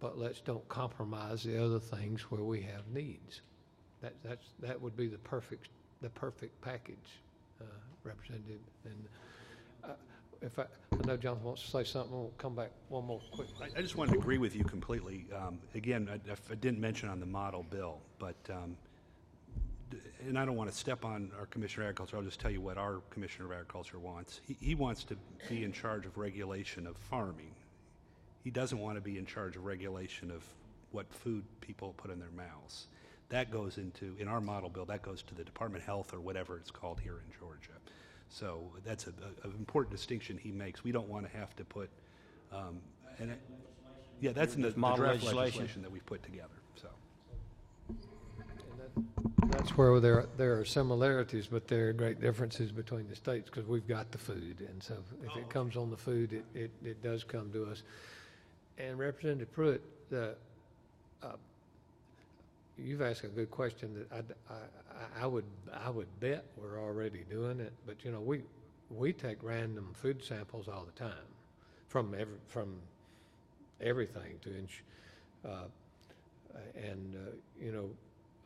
but let's don't compromise the other things where we have needs. That would be the perfect package, Representative. And I know Jonathan wants to say something. We'll come back one more quick. I just wanted to agree with you completely. Again, I didn't mention on the model bill, but and I don't want to step on our Commissioner of Agriculture. I'll just tell you what our Commissioner of Agriculture wants. He wants to be in charge of regulation of farming. He doesn't want to be in charge of regulation of what food people put in their mouths. That goes into, in our model bill, that goes to the Department of Health or whatever it's called here in Georgia. So that's an important distinction he makes. We don't want to have to put, yeah, that's in the model draft legislation that we've put together. So. And that's where there are similarities, but there are great differences between the states because we've got the food, and so if it comes on the food, it does come to us. And Representative Pruitt, you've asked a good question that I would bet we're already doing it, but we take random food samples all the time from everything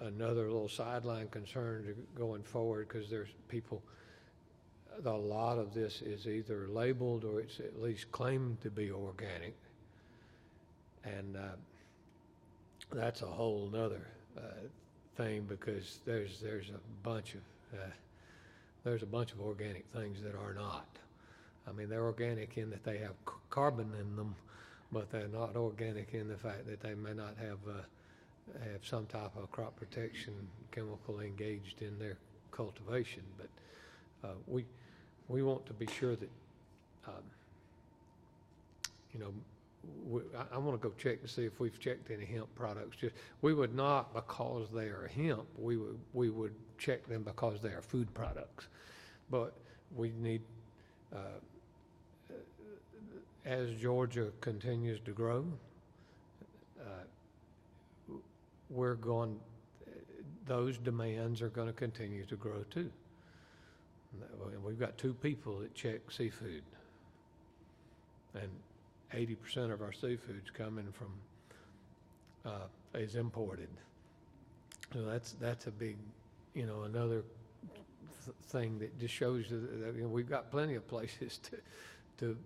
another little sideline concern going forward, because there's people, a lot of this is either labeled or it's at least claimed to be organic, and that's a whole nother thing, because there's a bunch of organic things that are not. I mean, they're organic in that they have carbon in them, but they're not organic in the fact that they may not have some type of crop protection chemical engaged in their cultivation. But we want to be sure that, you know, I want to go check to see if we've checked any hemp products. We would not because they are hemp. We would check them because they are food products. But we need, as Georgia continues to grow, those demands are going to continue to grow too. We've got 2 people that check seafood, and 80% of our seafood's coming from is imported. So that's a big, you know, another thing that just shows you that, you know, we've got plenty of places to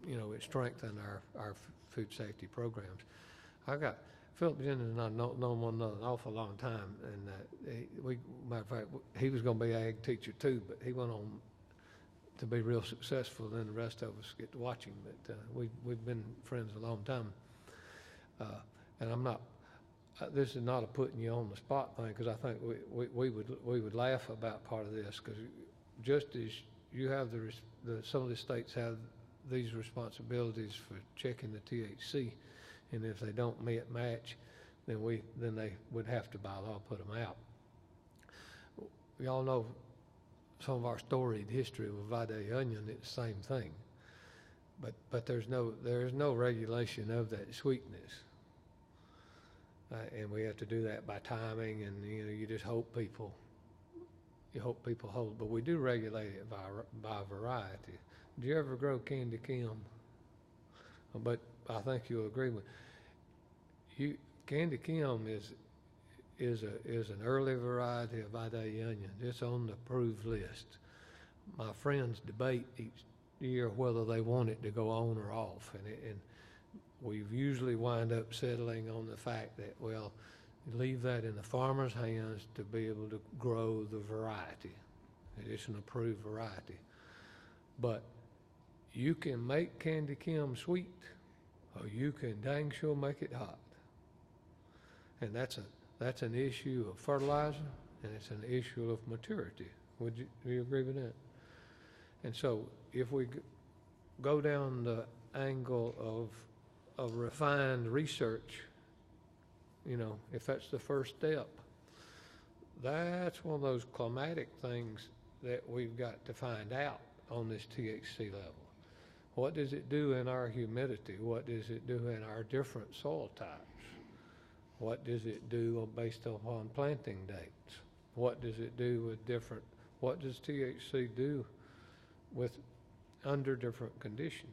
you know, strengthen our food safety programs. I got Philip Jennings and I know one another an awful long time, and matter of fact, he was going to be an ag teacher too, but he went on to be real successful. Then the rest of us get to watch him. But we've been friends a long time, and I'm not. This is not a putting you on the spot thing, because I think we would laugh about part of this, because just as you have some of the states have these responsibilities for checking the THC, and if they don't match, then they would have to by law put them out. Y'all know some of our storied history with Vade onion. It's the same thing, but there is no regulation of that sweetness, and we have to do that by timing, and you know, you just hope people hold. But we do regulate it by variety. Do you ever grow Candy Kim? But I think you'll agree with you. Candy Kim is an early variety of Vade onion. It's on the approved list. My friends debate each year whether they want it to go on or off, and we've usually wind up settling on the fact that, well, leave that in the farmer's hands to be able to grow the variety. It's an approved variety. But you can make Candy Kim sweet, or you can dang sure make it hot. And that's an issue of fertilizer, and it's an issue of maturity. Do you agree with that? And so if we go down the angle of refined research, you know, if that's the first step, that's one of those climatic things that we've got to find out on this THC level. What does it do in our humidity? What does it do in our different soil types? What does it do based upon planting dates? What does it do with what does THC do under different conditions?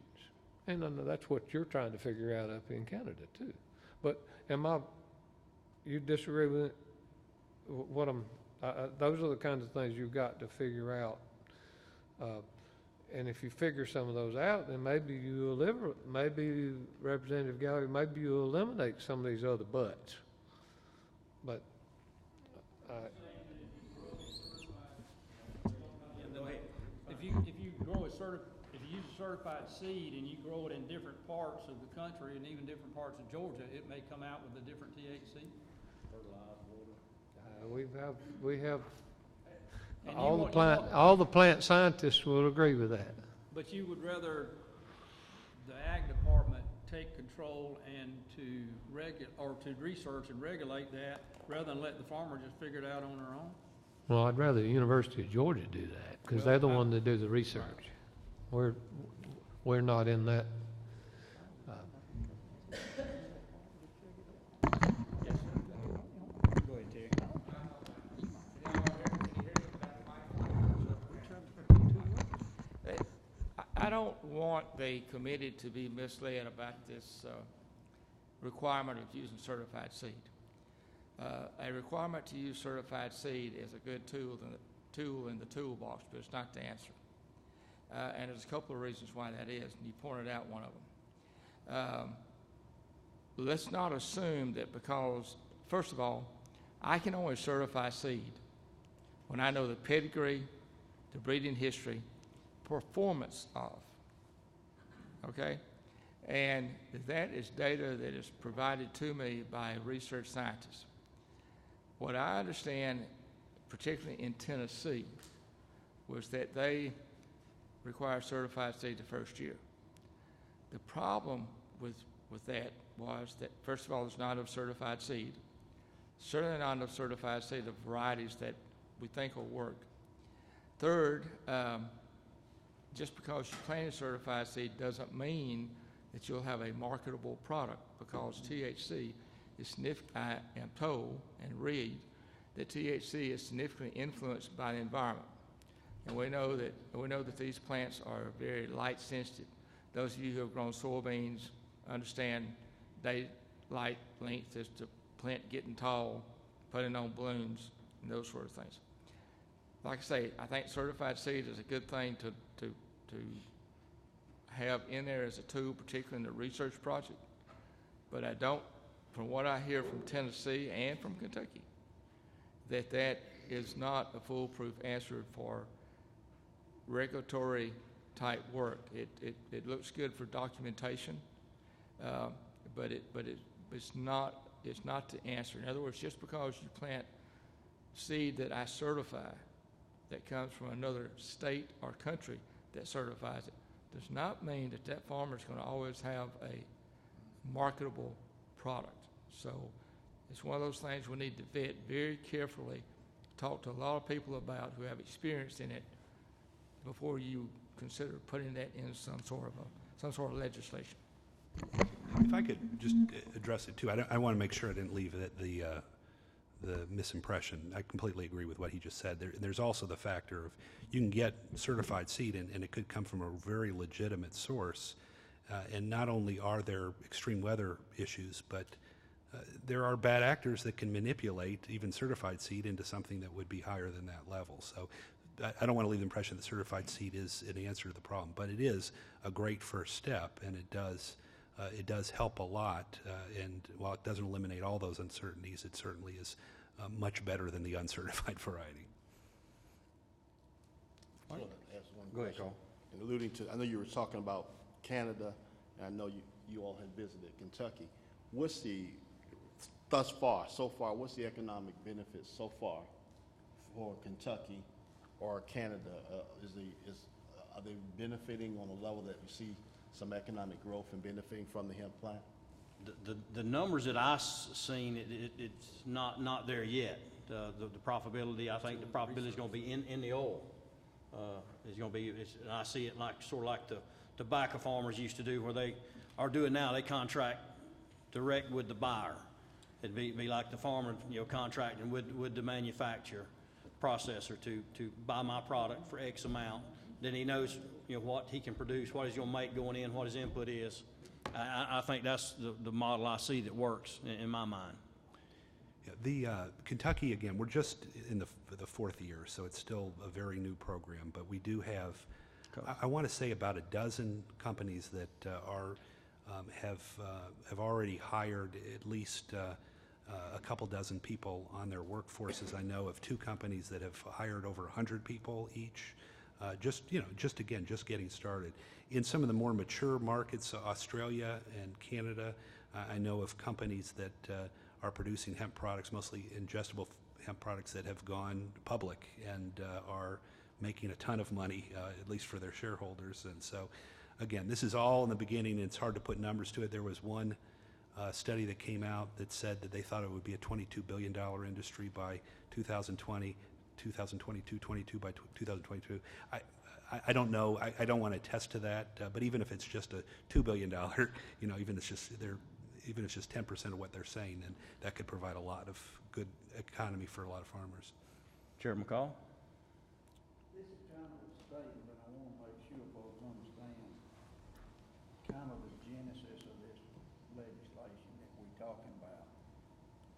And I know that's what you're trying to figure out up in Canada too. But you disagree with it? Those are the kinds of things you've got to figure out. And if you figure some of those out, then maybe Representative Gallery, maybe you eliminate some of these other buts. But if you use a certified seed and you grow it in different parts of the country and even different parts of Georgia, it may come out with a different THC. We have all the plant scientists will agree with that. But you would rather the ag department take control and to research and regulate that, rather than let the farmer just figure it out on their own? Well, I'd rather the University of Georgia do that, because they're the one that do the research. We're not in that. I don't want the committee to be misled about this requirement of using certified seed. A requirement to use certified seed is a good tool in the toolbox, but it's not the answer. And there's a couple of reasons why that is, and you pointed out one of them. Let's not assume that because, first of all, I can only certify seed when I know the pedigree, the breeding history, performance of. okay? And that is data that is provided to me by research scientists. What I understand, particularly in Tennessee, was that they require certified seed the first year. The problem with that was that, first of all, there's not enough certified seed. Certainly not enough certified seed of varieties that we think will work. Third, just because you plant a certified seed doesn't mean that you'll have a marketable product, because THC is I am told and read that THC is significantly influenced by the environment. And we know that these plants are very light sensitive. Those of you who have grown soybeans understand light length is the plant getting tall, putting on blooms, and those sort of things. Like I say, I think certified seed is a good thing to have in there as a tool, particularly in the research project. But I don't, from what I hear from Tennessee and from Kentucky, that is not a foolproof answer for regulatory type work. It looks good for documentation, but it's not the answer. In other words, just because you plant seed that I certify that comes from another state or country that certifies it does not mean that farmer is going to always have a marketable product. So it's one of those things we need to vet very carefully, talk to a lot of people about who have experience in it before you consider putting that in some sort of legislation. If I could just address it too, I want to make sure I didn't leave the misimpression. I completely agree with what he just said. There's also the factor of you can get certified seed and it could come from a very legitimate source. And not only are there extreme weather issues, but there are bad actors that can manipulate even certified seed into something that would be higher than that level. So I don't want to leave the impression that certified seed is an answer to the problem, but it is a great first step, and it does help a lot. And while it doesn't eliminate all those uncertainties, it certainly is much better than the uncertified variety. I want to ask one Go ahead, question. Carl. And alluding to, I know you were talking about Canada, and I know you all had visited Kentucky. What's so far, what's the economic benefits so far for Kentucky or Canada? Are they benefiting on a level that you see some economic growth and benefiting from the hemp plant? The numbers that I've seen, it's not there yet. The profitability, I think the profitability is going to be in the oil. It's going to be, and I see it sort of like the tobacco farmers used to do, where they are doing now. They contract direct with the buyer. It'd be like the farmer, contracting with the manufacturer, processor to buy my product for X amount. Then he knows, what he can produce, what he's going to make going in, what his input is. I think that's the model I see that works in my mind. Yeah, the Kentucky, again, we're just in the fourth year, so it's still a very new program, but we do have, I want to say, about a dozen companies that have already hired at least a couple dozen people on their workforces. I know of 2 companies that have hired over 100 people each. Just getting started. In some of the more mature markets, Australia and Canada, I know of companies that are producing hemp products, mostly ingestible hemp products, that have gone public and are making a ton of money, at least for their shareholders. And so, again, this is all in the beginning, and it's hard to put numbers to it. There was one study that came out that said that they thought it would be a $22 billion industry by 2020. 2022 by 2022. I don't know. I don't want to attest to that. But even if it's just a $2 billion, even if it's just 10% of what they're saying, then that could provide a lot of good economy for a lot of farmers. Chair McCall? This is kind of a statement, but I want to make sure folks understand kind of the genesis of this legislation that we're talking about.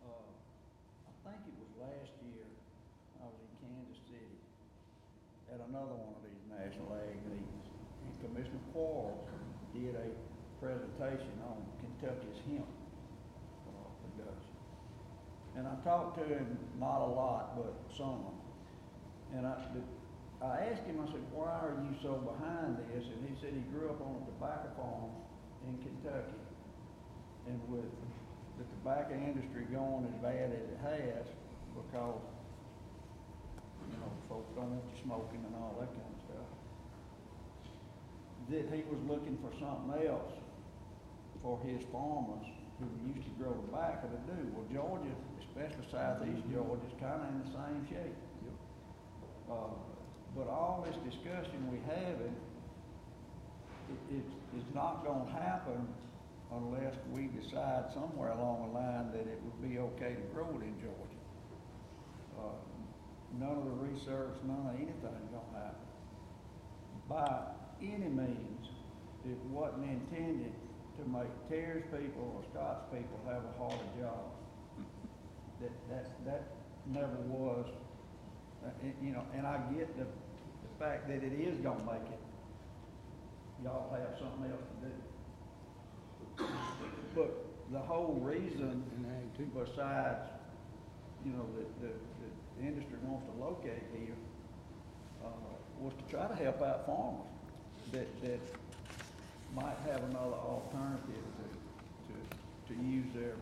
I think it was last year I was in Kansas City at another one of these national ag meetings, and Commissioner Quarles did a presentation on Kentucky's hemp production. And I talked to him, not a lot, but some. And I asked him, I said, why are you so behind this? And he said he grew up on a tobacco farm in Kentucky. And with the tobacco industry going as bad as it has, because, you know, folks don't want you smoking and all that kind of stuff, that he was looking for something else for his farmers who used to grow tobacco to do. Well, Georgia, especially southeast Georgia, is kind of in the same shape. But all this discussion we having, it's not going to happen unless we decide somewhere along the line that it would be okay to grow it in Georgia. None of the research, none of anything going to happen. By any means, it wasn't intended to make Terry's people or Scott's people have a harder job. That never was. You know, and I get the fact that it is gonna make it. Y'all have something else to do. But the whole reason, besides, you know, the industry wants to locate here, was to try to help out farmers that might have another alternative to use their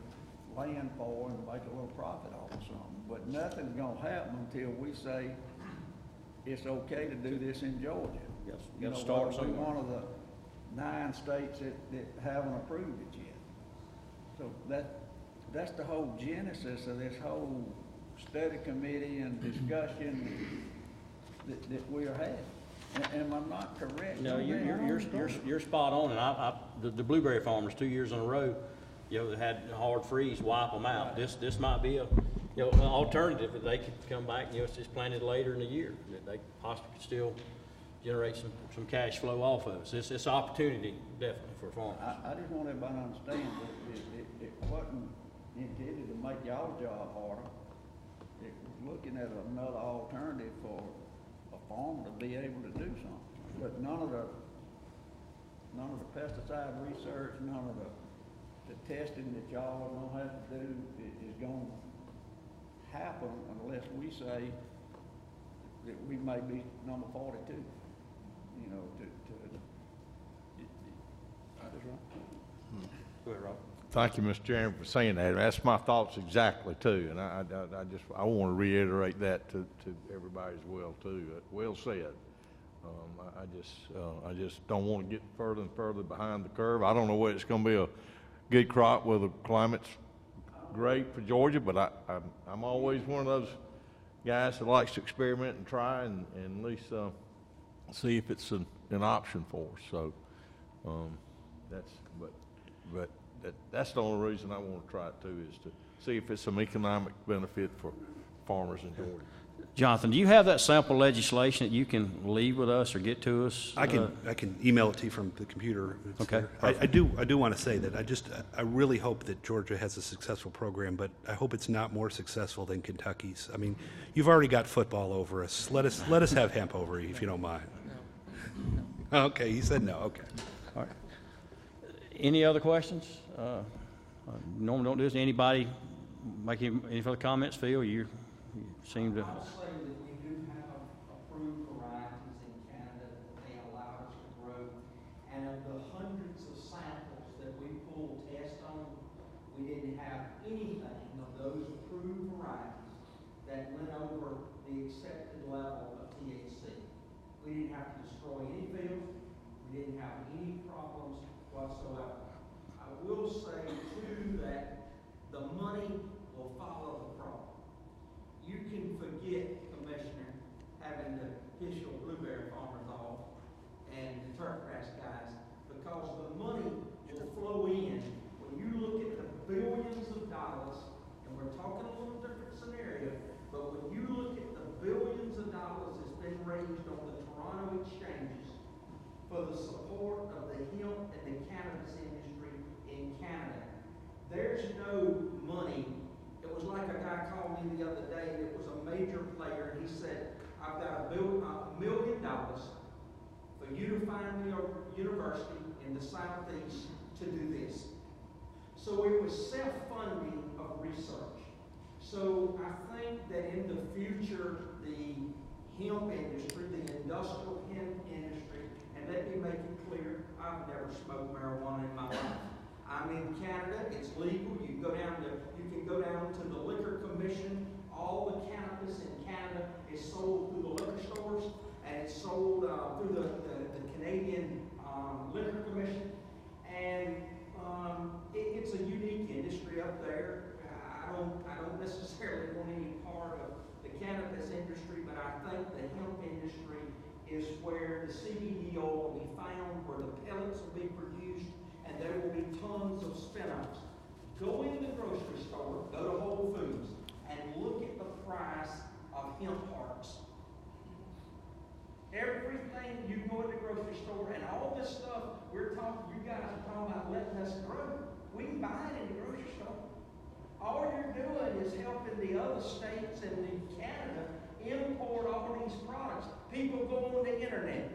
land for and make a little profit off of something. But nothing's gonna happen until we say it's okay to do this in Georgia. Yes, You know, start we're somewhere. one of the 9 states that haven't approved it yet. So that's the whole genesis of this whole study committee and discussion that we are having. And I'm not correct. No, you're spot on, and the blueberry farmers 2 years in a row, you know, they had a hard freeze, wipe them out. Right. This might be an alternative that they could come back, you know, it's just planted later in the year, that they possibly could still generate some cash flow off of it. So it's opportunity definitely for farmers. I just want everybody to understand that it wasn't intended to make y'all's job harder. It was looking at another alternative for a farmer to be able to do something. But none of the pesticide research, none of the testing that y'all are gonna have to do is gonna happen unless we say that we may be number 42. You know, that's right. Go ahead, Rob. Thank you, Mr. Chairman, for saying that. That's my thoughts exactly too, and I want to reiterate that to everybody as well too. Well said. I just don't want to get further and further behind the curve. I don't know whether it's going to be a good crop, whether the climate's great for Georgia, but I'm always one of those guys that likes to experiment and try and at least see if it's an option for us. So that's the only reason I want to try it too, is to see if it's some economic benefit for farmers in Georgia. Jonathan, do you have that sample legislation that you can leave with us or get to us? I can email it to you from the computer. It's Okay, there. I do want to say that I really hope that Georgia has a successful program, but I hope it's not more successful than Kentucky's. I mean, you've already got football over us. Let us have hemp over you, if you don't mind. No. Okay, he said no. Okay. All right. Any other questions? Normally don't do this. Anybody make any further comments? Phil, you seem to. I'll say that we do have approved varieties in Canada that they allow us to grow. And of the hundreds of samples that we pulled tests on, we didn't have anything of those approved varieties that went over the accepted level of THC. We didn't have to destroy any fields. We didn't have any problems whatsoever. I will say too that the money will follow the problem. You can forget, Commissioner, having to piss your blueberry farmers off and the turfgrass guys, because the money will flow in. When you look at the billions of dollars, and we're talking a little different scenario, but when you look at the billions of dollars that's been raised on the Toronto exchanges for the support of the hemp and the cannabis industry in Canada, there's no money. It was like a guy called me the other day that was a major player, and he said, I've got $1 million for you to find me a university in the Southeast to do this. So it was self-funding of research. So I think that in the future, the hemp industry, the industrial hemp industry. And let me make it clear, I've never smoked marijuana in my life. I'm in Canada, it's legal. You can go down to the Liquor Commission. All the cannabis in Canada is sold through the liquor stores, and it's sold through the Canadian Liquor Commission. And it's a unique industry up there. I don't necessarily want any part of the cannabis industry, but I think the hemp industry is where the CBD oil will be found, where the pellets will be produced, and there will be tons of spin-offs. Go in the grocery store, go to Whole Foods, and look at the price of hemp hearts. Everything, you go in the grocery store, and all this stuff you guys are talking about letting us grow. We can buy it in the grocery store. All you're doing is helping the other states and in Canada import all these products. People go on the internet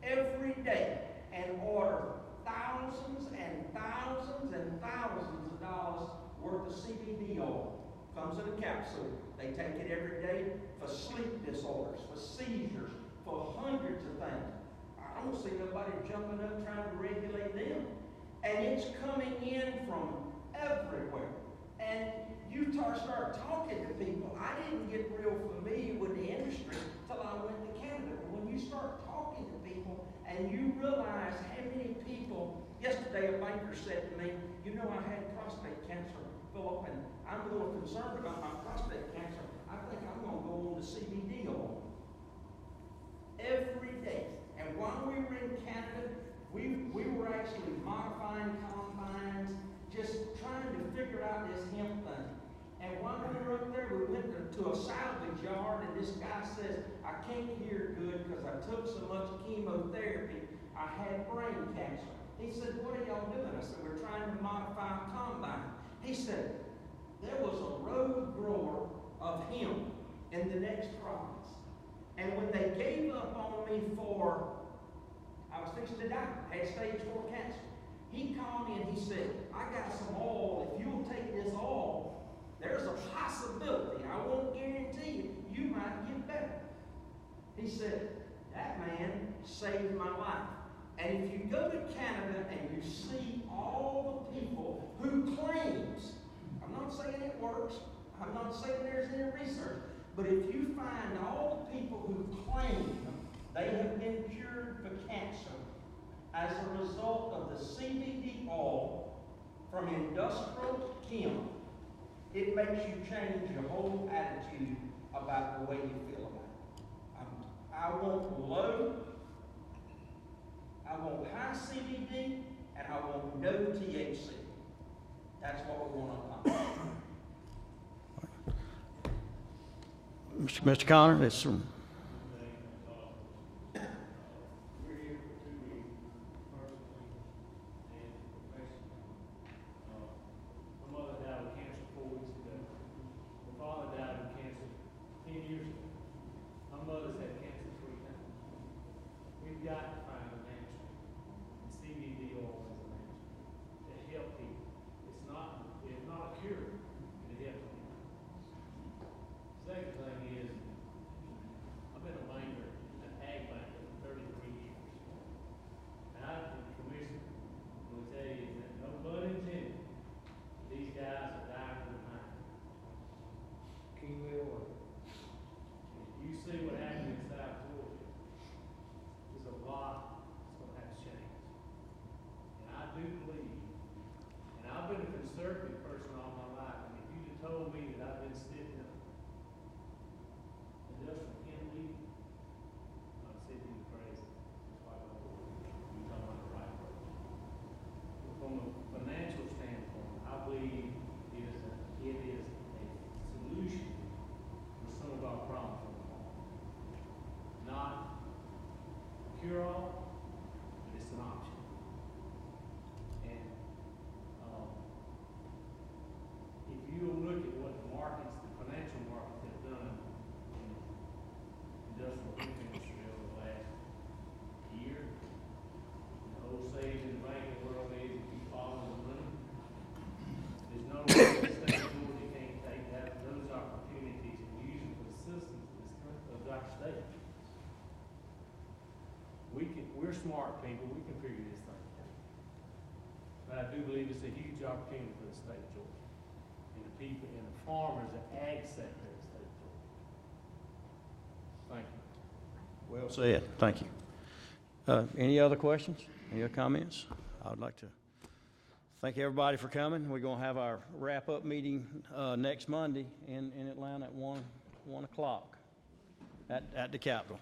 every day and order thousands and thousands and thousands of dollars worth of CBD oil. Comes in a capsule. They take it every day for sleep disorders, for seizures, for hundreds of things. I don't see nobody jumping up trying to regulate them. And it's coming in from everywhere. And you start talking to people. I didn't get real familiar with the industry till I went to Canada. But when you start talking to people and you realize how many people, yesterday a banker said to me, you know, I had prostate cancer, Philip, and I'm a little concerned about my prostate cancer. I think I'm going to go on to CBD oil. Every day. And while we were in Canada, we were actually modifying combines, just trying to figure out this hemp thing. And while we were up there, we went to a salvage yard, and this guy says, I can't hear good because I took so much chemotherapy, I had brain cancer. He said, what are y'all doing? I said, we're trying to modify a combine. He said, there was a road grower of hemp in the next province. And when they gave up on me I was fixing to die, had stage 4 cancer. He called me and he said, I got some oil. If you'll take this oil, there's a possibility, I won't guarantee you might get better. He said, that man saved my life. And if you go to Canada and you see all the people who claims, I'm not saying it works, I'm not saying there's any research, but if you find all the people who claim they have been cured for cancer as a result of the CBD oil from industrial hemp, it makes you change your whole attitude about the way you feel about it. I want high CBD, and I want no THC. That's what we want to accomplish. Mr. Connor, this one. We're here for 2 reasons, personally and professionally. My mother died of cancer 4 weeks ago. My father died of cancer 10 years ago. My mother's had cancer 3 times. We've got to find an answer. And CBD oil is an answer to help people. It's not a cure, but it helps people. Second thing is, I've been a banker, an ag banker for 33 years. And I, the commissioner, will tell you that no pun intended, these guys are dying for the mind. Key will. If you see what happened in South Georgia, there's a lot that's going to have to change. And I do believe, and I've been a conservative person all my life, and if you'd have told me that I've been sitting up industrial hemp leaf, I'd say you were crazy. That's why you're talking about the right way. But from a financial standpoint, I believe it is a solution for some of our problems on the farm. Not a cure-all, but it's an option. And if you look at what the markets, the financial markets have done in the industrial hemp industry over the last year, the old saying in the banking world is if you follow the money, there's no way the state of Georgia can't take those opportunities and use them for the citizens of Dr. state. We're smart people, we can figure this thing out. But I do believe it's a huge opportunity for the state of Georgia, and the people, and the farmers, the ag sector of the state of Georgia. Thank you. Well said. Thank you. Any other questions? Any other comments? I would like to thank everybody for coming. We're going to have our wrap-up meeting next Monday in Atlanta at 1 o'clock at the Capitol.